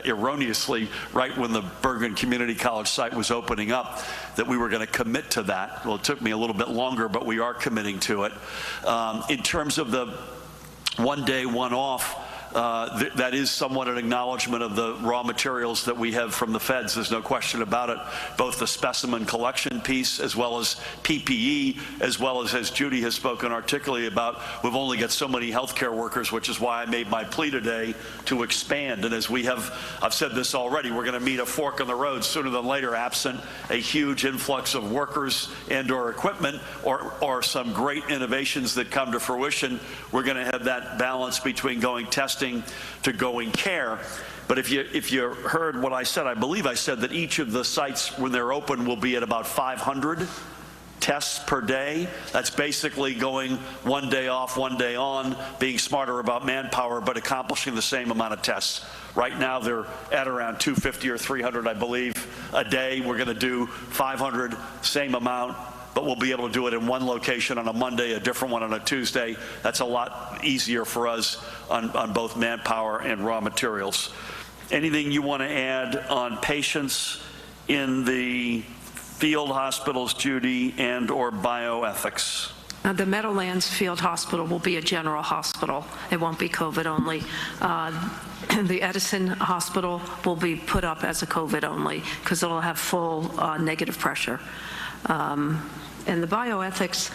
erroneously, right when the Bergen Community College site was opening up, that we were going to commit to that. Well, it took me a little bit longer, but we are committing to it. In terms of the one day, one off, that is somewhat an acknowledgement of the raw materials that we have from the feds. There's no question about it. Both the specimen collection piece as well as PPE, as well as Judy has spoken articulately about, we've only got so many healthcare workers, which is why I made my plea today to expand. And as I've said this already, we're going to meet a fork in the road sooner than later, absent a huge influx of workers and or equipment or some great innovations that come to fruition. We're going to have that balance between going testing to going care. But if you heard what I said, I believe I said that each of the sites, when they're open, will be at about 500 tests per day. That's basically going one day off, one day on, being smarter about manpower, but accomplishing the same amount of tests. Right now, they're at around 250 or 300, I believe, a day. We're going to do 500, same amount, but we'll be able to do it in one location on a Monday, a different one on a Tuesday. That's a lot easier for us on both manpower and raw materials. Anything you want to add on patients in the field hospitals, Judy, and or bioethics? The Meadowlands Field Hospital will be a general hospital. It won't be COVID only. The Edison Hospital will be put up as a COVID only because it'll have full negative pressure. And the bioethics,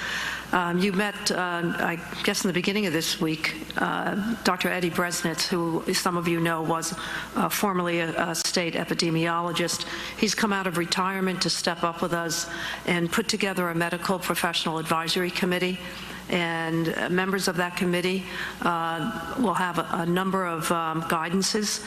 you met, I guess in the beginning of this week, Dr. Eddie Bresnitz, who some of you know was formerly a state epidemiologist. He's come out of retirement to step up with us and put together a medical professional advisory committee. And members of that committee will have a number of guidances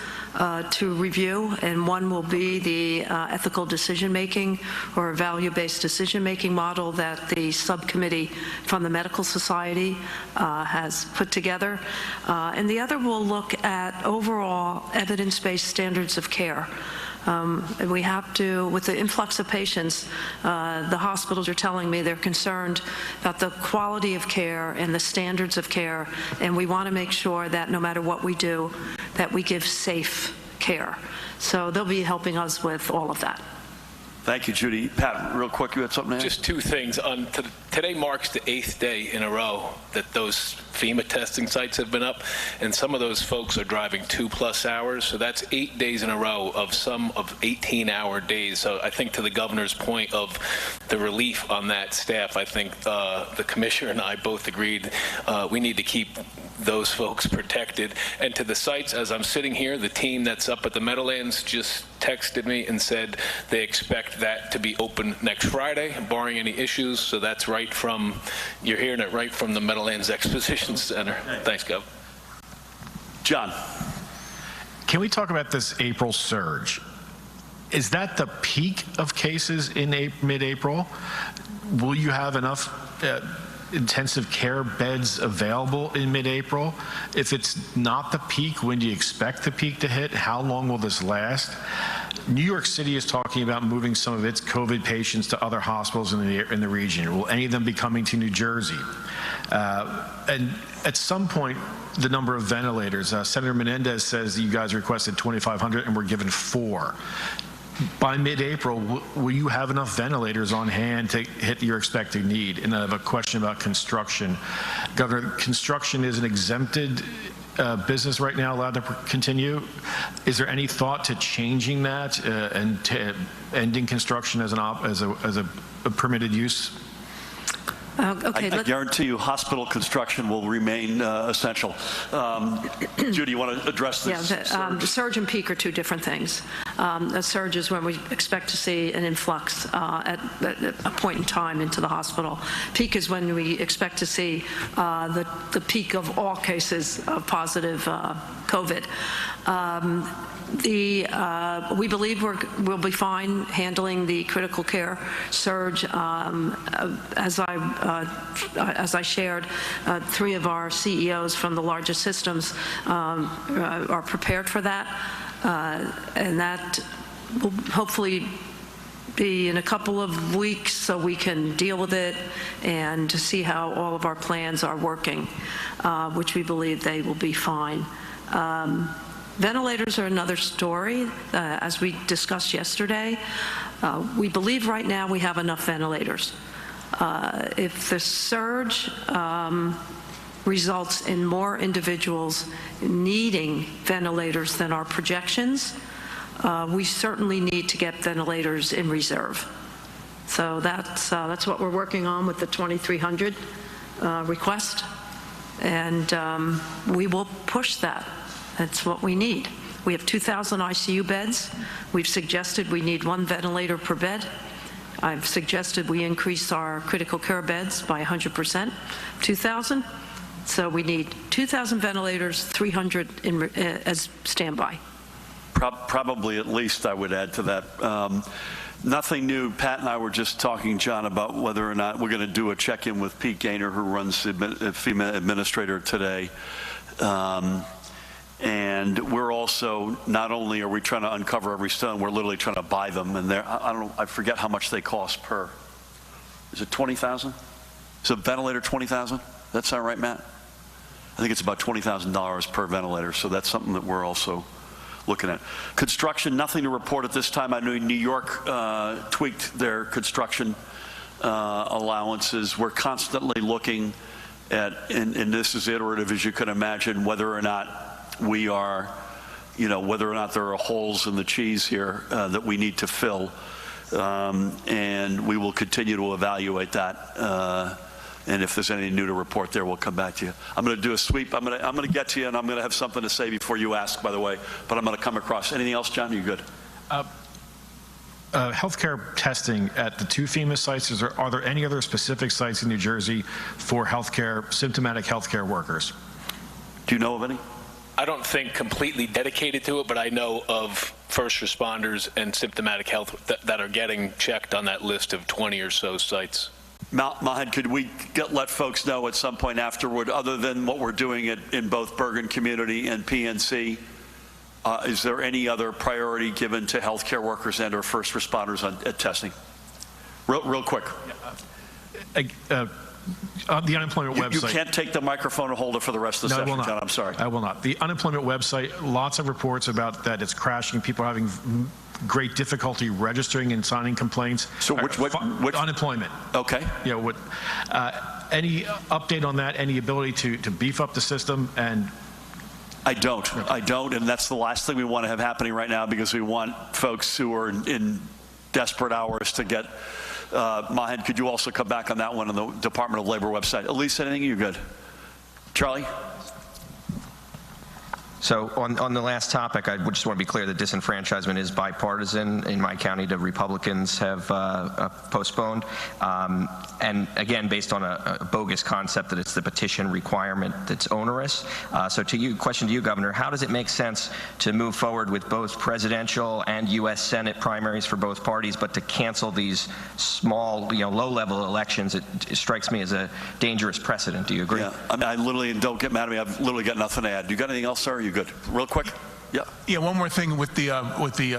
to review, and one will be the ethical decision-making or value-based decision-making model that the subcommittee from the Medical Society has put together. And the other will look at overall evidence-based standards of care. We have to, with the influx of patients, the hospitals are telling me they're concerned about the quality of care and the standards of care, and we want to make sure that no matter what we do, that we give safe care. So they'll be helping us with all of that. Thank you, Judy. Pat, real quick, you had something to add? Just two things. Today marks the 8th day in a row that those FEMA testing sites have been up, and some of those folks are driving 2+ hours. So that's 8 days in a row of some of 18-hour days. So I think to the governor's point of the relief on that staff, I think the commissioner and I both agreed we need to keep those folks protected. And to the sites, as I'm sitting here, the team that's up at the Meadowlands just texted me and said they expect that to be open next Friday, barring any issues. So that's right from, you're hearing it right from the Meadowlands Exposition Center. Thanks, Gov. John. Can we talk about this April surge? Is that the peak of cases in mid-April? Will you have enough intensive care beds available in mid-April? If it's not the peak, when do you expect the peak to hit? How long will this last? New York City is talking about moving some of its COVID patients to other hospitals in the region. Will any of them be coming to New Jersey? And at some point, the number of ventilators, Senator Menendez says you guys requested 2,500 and we're given 4. By mid-April, will you have enough ventilators on hand to hit your expected need? And I have a question about construction. Governor, construction is an exempted business right now, allowed to continue. Is there any thought to changing that and to ending construction as a permitted use? Okay, I guarantee you surge construction will remain essential. Judy, you want to address this? Yeah, surge and peak are two different things. A surge is when we expect to see an influx at a point in time into the hospital. Peak is when we expect to see the peak of all cases of positive COVID. We believe we'll be fine handling the critical care surge. As I shared, 3 of our CEOs from the largest systems are prepared for that, and that will hopefully be in a couple of weeks so we can deal with it and to see how all of our plans are working, which we believe they will be fine. Ventilators are another story. As we discussed yesterday, we believe right now we have enough ventilators. If the surge results in more individuals needing ventilators than our projections, we certainly need to get ventilators in reserve. So that's what we're working on with the 2,300 request, and we will push that. That's what we need. We have 2,000 ICU beds. We've suggested we need 1 ventilator per bed. I've suggested we increase our critical care beds by 100%, 2,000. So we need 2,000 ventilators, 300 as standby. Probably at least, I would add to that. Nothing new. Pat and I were just talking, John, about whether or not we're going to do a check-in with Pete Gaynor, who runs FEMA administrator today. And we're also, not only are we trying to uncover every stone, we're literally trying to buy them. And I don't know, I forget how much they cost per. Is it 20,000? Is a ventilator 20,000? That sound right, Matt? I think it's about $20,000 per ventilator. So that's something that we're also looking at. Construction, nothing to report at this time. I know New York tweaked their construction allowances. We're constantly looking at, and this is iterative as you can imagine, whether or not we are, whether or not there are holes in the cheese here that we need to fill. And we will continue to evaluate that. And if there's anything new to report there, we'll come back to you. I'm going to do a sweep. I'm going to get to you, and I'm going to have something to say before you ask, by the way. But I'm going to come across. Anything else, John? You good? Healthcare testing at the 2 FEMA sites. Are there any other specific sites in New Jersey for symptomatic healthcare workers? Do you know of any? I don't think completely dedicated to it, but I know of first responders and symptomatic health that are getting checked on that list of 20 or so sites. Mahan, could we let folks know at some point afterward, other than what we're doing in both Bergen Community and PNC, is there any other priority given to healthcare workers and or first responders at testing? Real quick. The unemployment website. You can't take the microphone and hold it for the rest of the session, John. I'm sorry. I will not. The unemployment website, lots of reports about that it's crashing. People are having great difficulty registering and signing complaints. So which unemployment? Okay. Any update on that? Any ability to beef up the system? And I don't, and that's the last thing we want to have happening right now, because we want folks who are in desperate hours to get. Mahan, could you also come back on that one on the Department of Labor website? Elise, anything? You're good. Charlie? So on the last topic, I just want to be clear that disenfranchisement is bipartisan. In my county, the Republicans have postponed. And again, based on a bogus concept that it's the petition requirement that's onerous. So question to you, Governor, how does it make sense to move forward with both presidential and U.S. Senate primaries for both parties, but to cancel these small, low-level elections? It strikes me as a dangerous precedent. Do you agree? Yeah, I mean, I literally, don't get mad at me, I've literally got nothing to add. You got anything else, sir? Are you good? Real quick. Yeah. Yeah. One more thing with the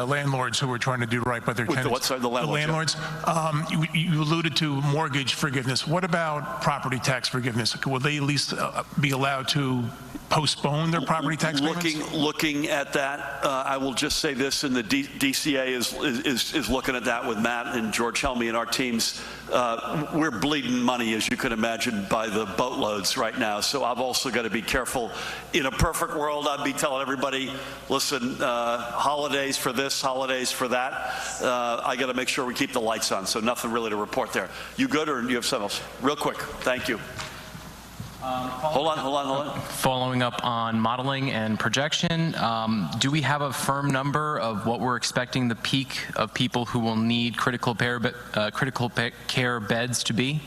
landlords who are trying to do right by their tenants. What, sorry, the landlords? You alluded to mortgage forgiveness. What about property tax forgiveness? Will they at least be allowed to postpone their property tax payments? Looking at that, I will just say this, and the DCA is looking at that with Matt and George Helmy and our teams. We're bleeding money, as you can imagine, by the boatloads right now. So I've also got to be careful. In a perfect world, I'd be telling everybody, listen, holidays for this, holidays for that. I got to make sure we keep the lights on. So nothing really to report there. You good, or do you have something else? Real quick. Thank you. Hold on. Following up on modeling and projection, do we have a firm number of what we're expecting the peak of people who will need critical care beds to be?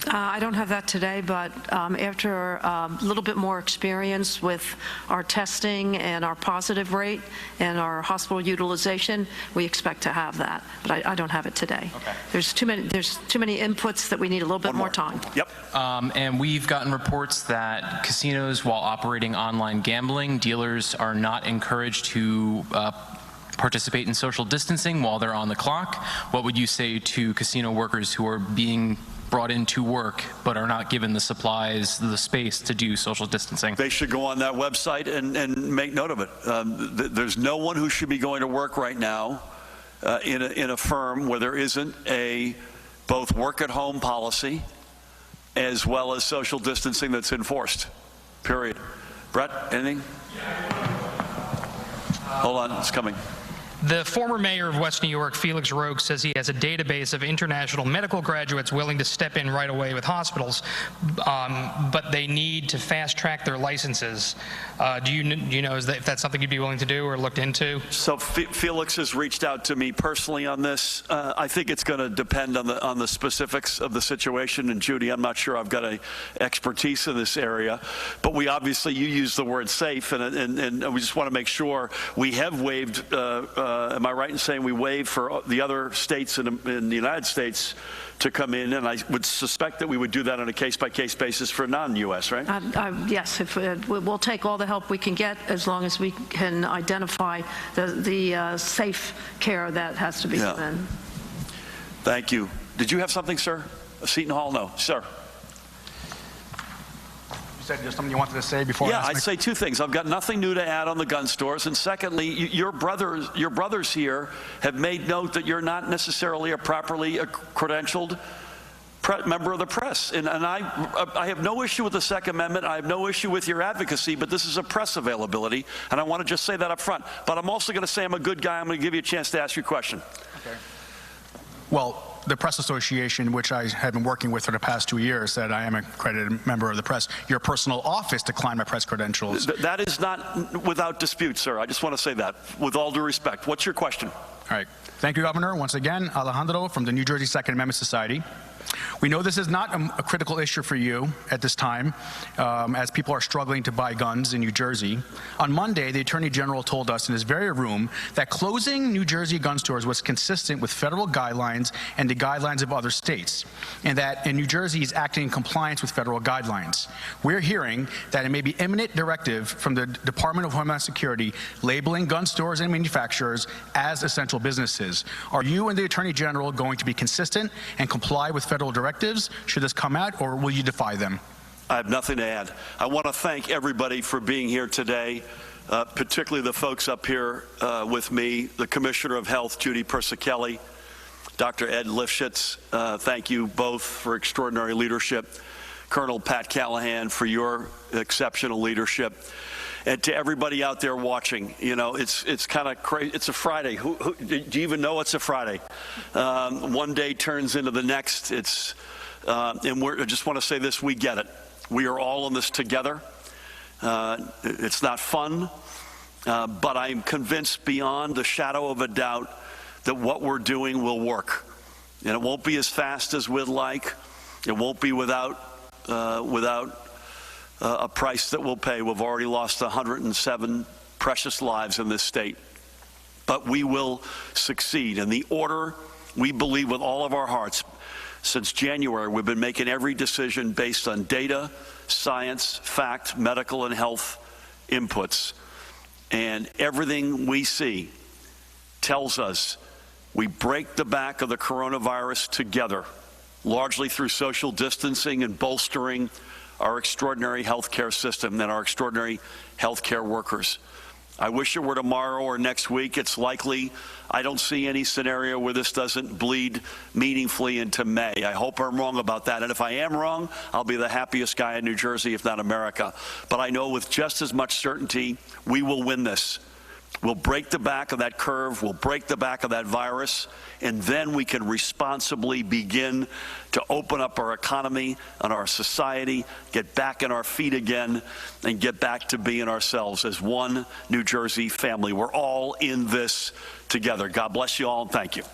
I don't have that today, but after a little bit more experience with our testing and our positive rate and our hospital utilization, we expect to have that. But I don't have it today. Okay. There's too many inputs that we need a little bit more time. Yep. And we've gotten reports that casinos, while operating online gambling, dealers are not encouraged to participate in social distancing while they're on the clock. What would you say to casino workers who are being brought into work but are not given the supplies, the space to do social distancing? They should go on that website and make note of it. There's no one who should be going to work right now in a firm where there isn't a both work at home policy as well as social distancing that's enforced, period. Brett, anything? Hold on, it's coming. The former mayor of West New York, Felix Roque, says he has a database of international medical graduates willing to step in right away with hospitals, but they need to fast-track their licenses. Do you know if that's something you'd be willing to do or looked into? So Felix has reached out to me personally on this. I think it's going to depend on the specifics of the situation. And Judy, I'm not sure I've got a expertise in this area, but we obviously, you use the word safe, and we just want to make sure we have waived. Am I right in saying we waive for the other states in the United States to come in? And I would suspect that we would do that on a case-by-case basis for non-U.S., right? Yes, we'll take all the help we can get as long as we can identify the safe care that has to be given. Thank you. Did you have something, sir? Seton Hall? No. Sir. Said there's something you wanted to say before? Yeah, I'd say two things. I've got nothing new to add on the gun stores, and secondly, your brothers here have made note that you're not necessarily a properly credentialed member of the press, and I have no issue with the Second Amendment. I have no issue with your advocacy, but this is a press availability, and I want to just say that up front. But I'm also going to say I'm a good guy. I'm going to give you a chance to ask your question. Okay. Well, the Press Association, which I have been working with for the past 2 years, said I am an accredited member of the press. Your personal office declined my press credentials. That is not without dispute, sir. I just want to say that with all due respect. What's your question? All right. Thank you, Governor. Once again, Alejandro from the New Jersey Second Amendment Society. We know this is not a critical issue for you at this time, as people are struggling to buy guns in New Jersey. On Monday, the Attorney General told us in this very room that closing New Jersey gun stores was consistent with federal guidelines and the guidelines of other states, and that in New Jersey is acting in compliance with federal guidelines. We're hearing that it may be imminent directive from the Department of Homeland Security labeling gun stores and manufacturers as essential businesses. Are you and the Attorney General going to be consistent and comply with federal directives should this come out, or will you defy them? I have nothing to add. I want to thank everybody for being here today, particularly the folks up here with me, the Commissioner of Health, Judy Persicelli, Dr. Ed Lifshitz. Thank you both for extraordinary leadership. Colonel Pat Callahan, for your exceptional leadership. And to everybody out there watching, you know, it's kind of crazy. It's a Friday. Do you even know it's a Friday? One day turns into the next. And I just want to say this: we get it. We are all in this together. It's not fun, but I'm convinced beyond the shadow of a doubt that what we're doing will work, and it won't be as fast as we'd like. It won't be without a price that we'll pay. We've already lost 107 precious lives in this state. But we will succeed. And the order, we believe with all of our hearts, since January, we've been making every decision based on data, science, fact, medical, and health inputs. And everything we see tells us we break the back of the coronavirus together, largely through social distancing and bolstering our extraordinary healthcare system and our extraordinary healthcare workers. I wish it were tomorrow or next week. It's likely. I don't see any scenario where this doesn't bleed meaningfully into May. I hope I'm wrong about that. And if I am wrong, I'll be the happiest guy in New Jersey, if not America. But I know with just as much certainty, we will win this. We'll break the back of that curve. We'll break the back of that virus. And then we can responsibly begin to open up our economy and our society, get back on our feet again, and get back to being ourselves as one New Jersey family. We're all in this together. God bless you all, and thank you.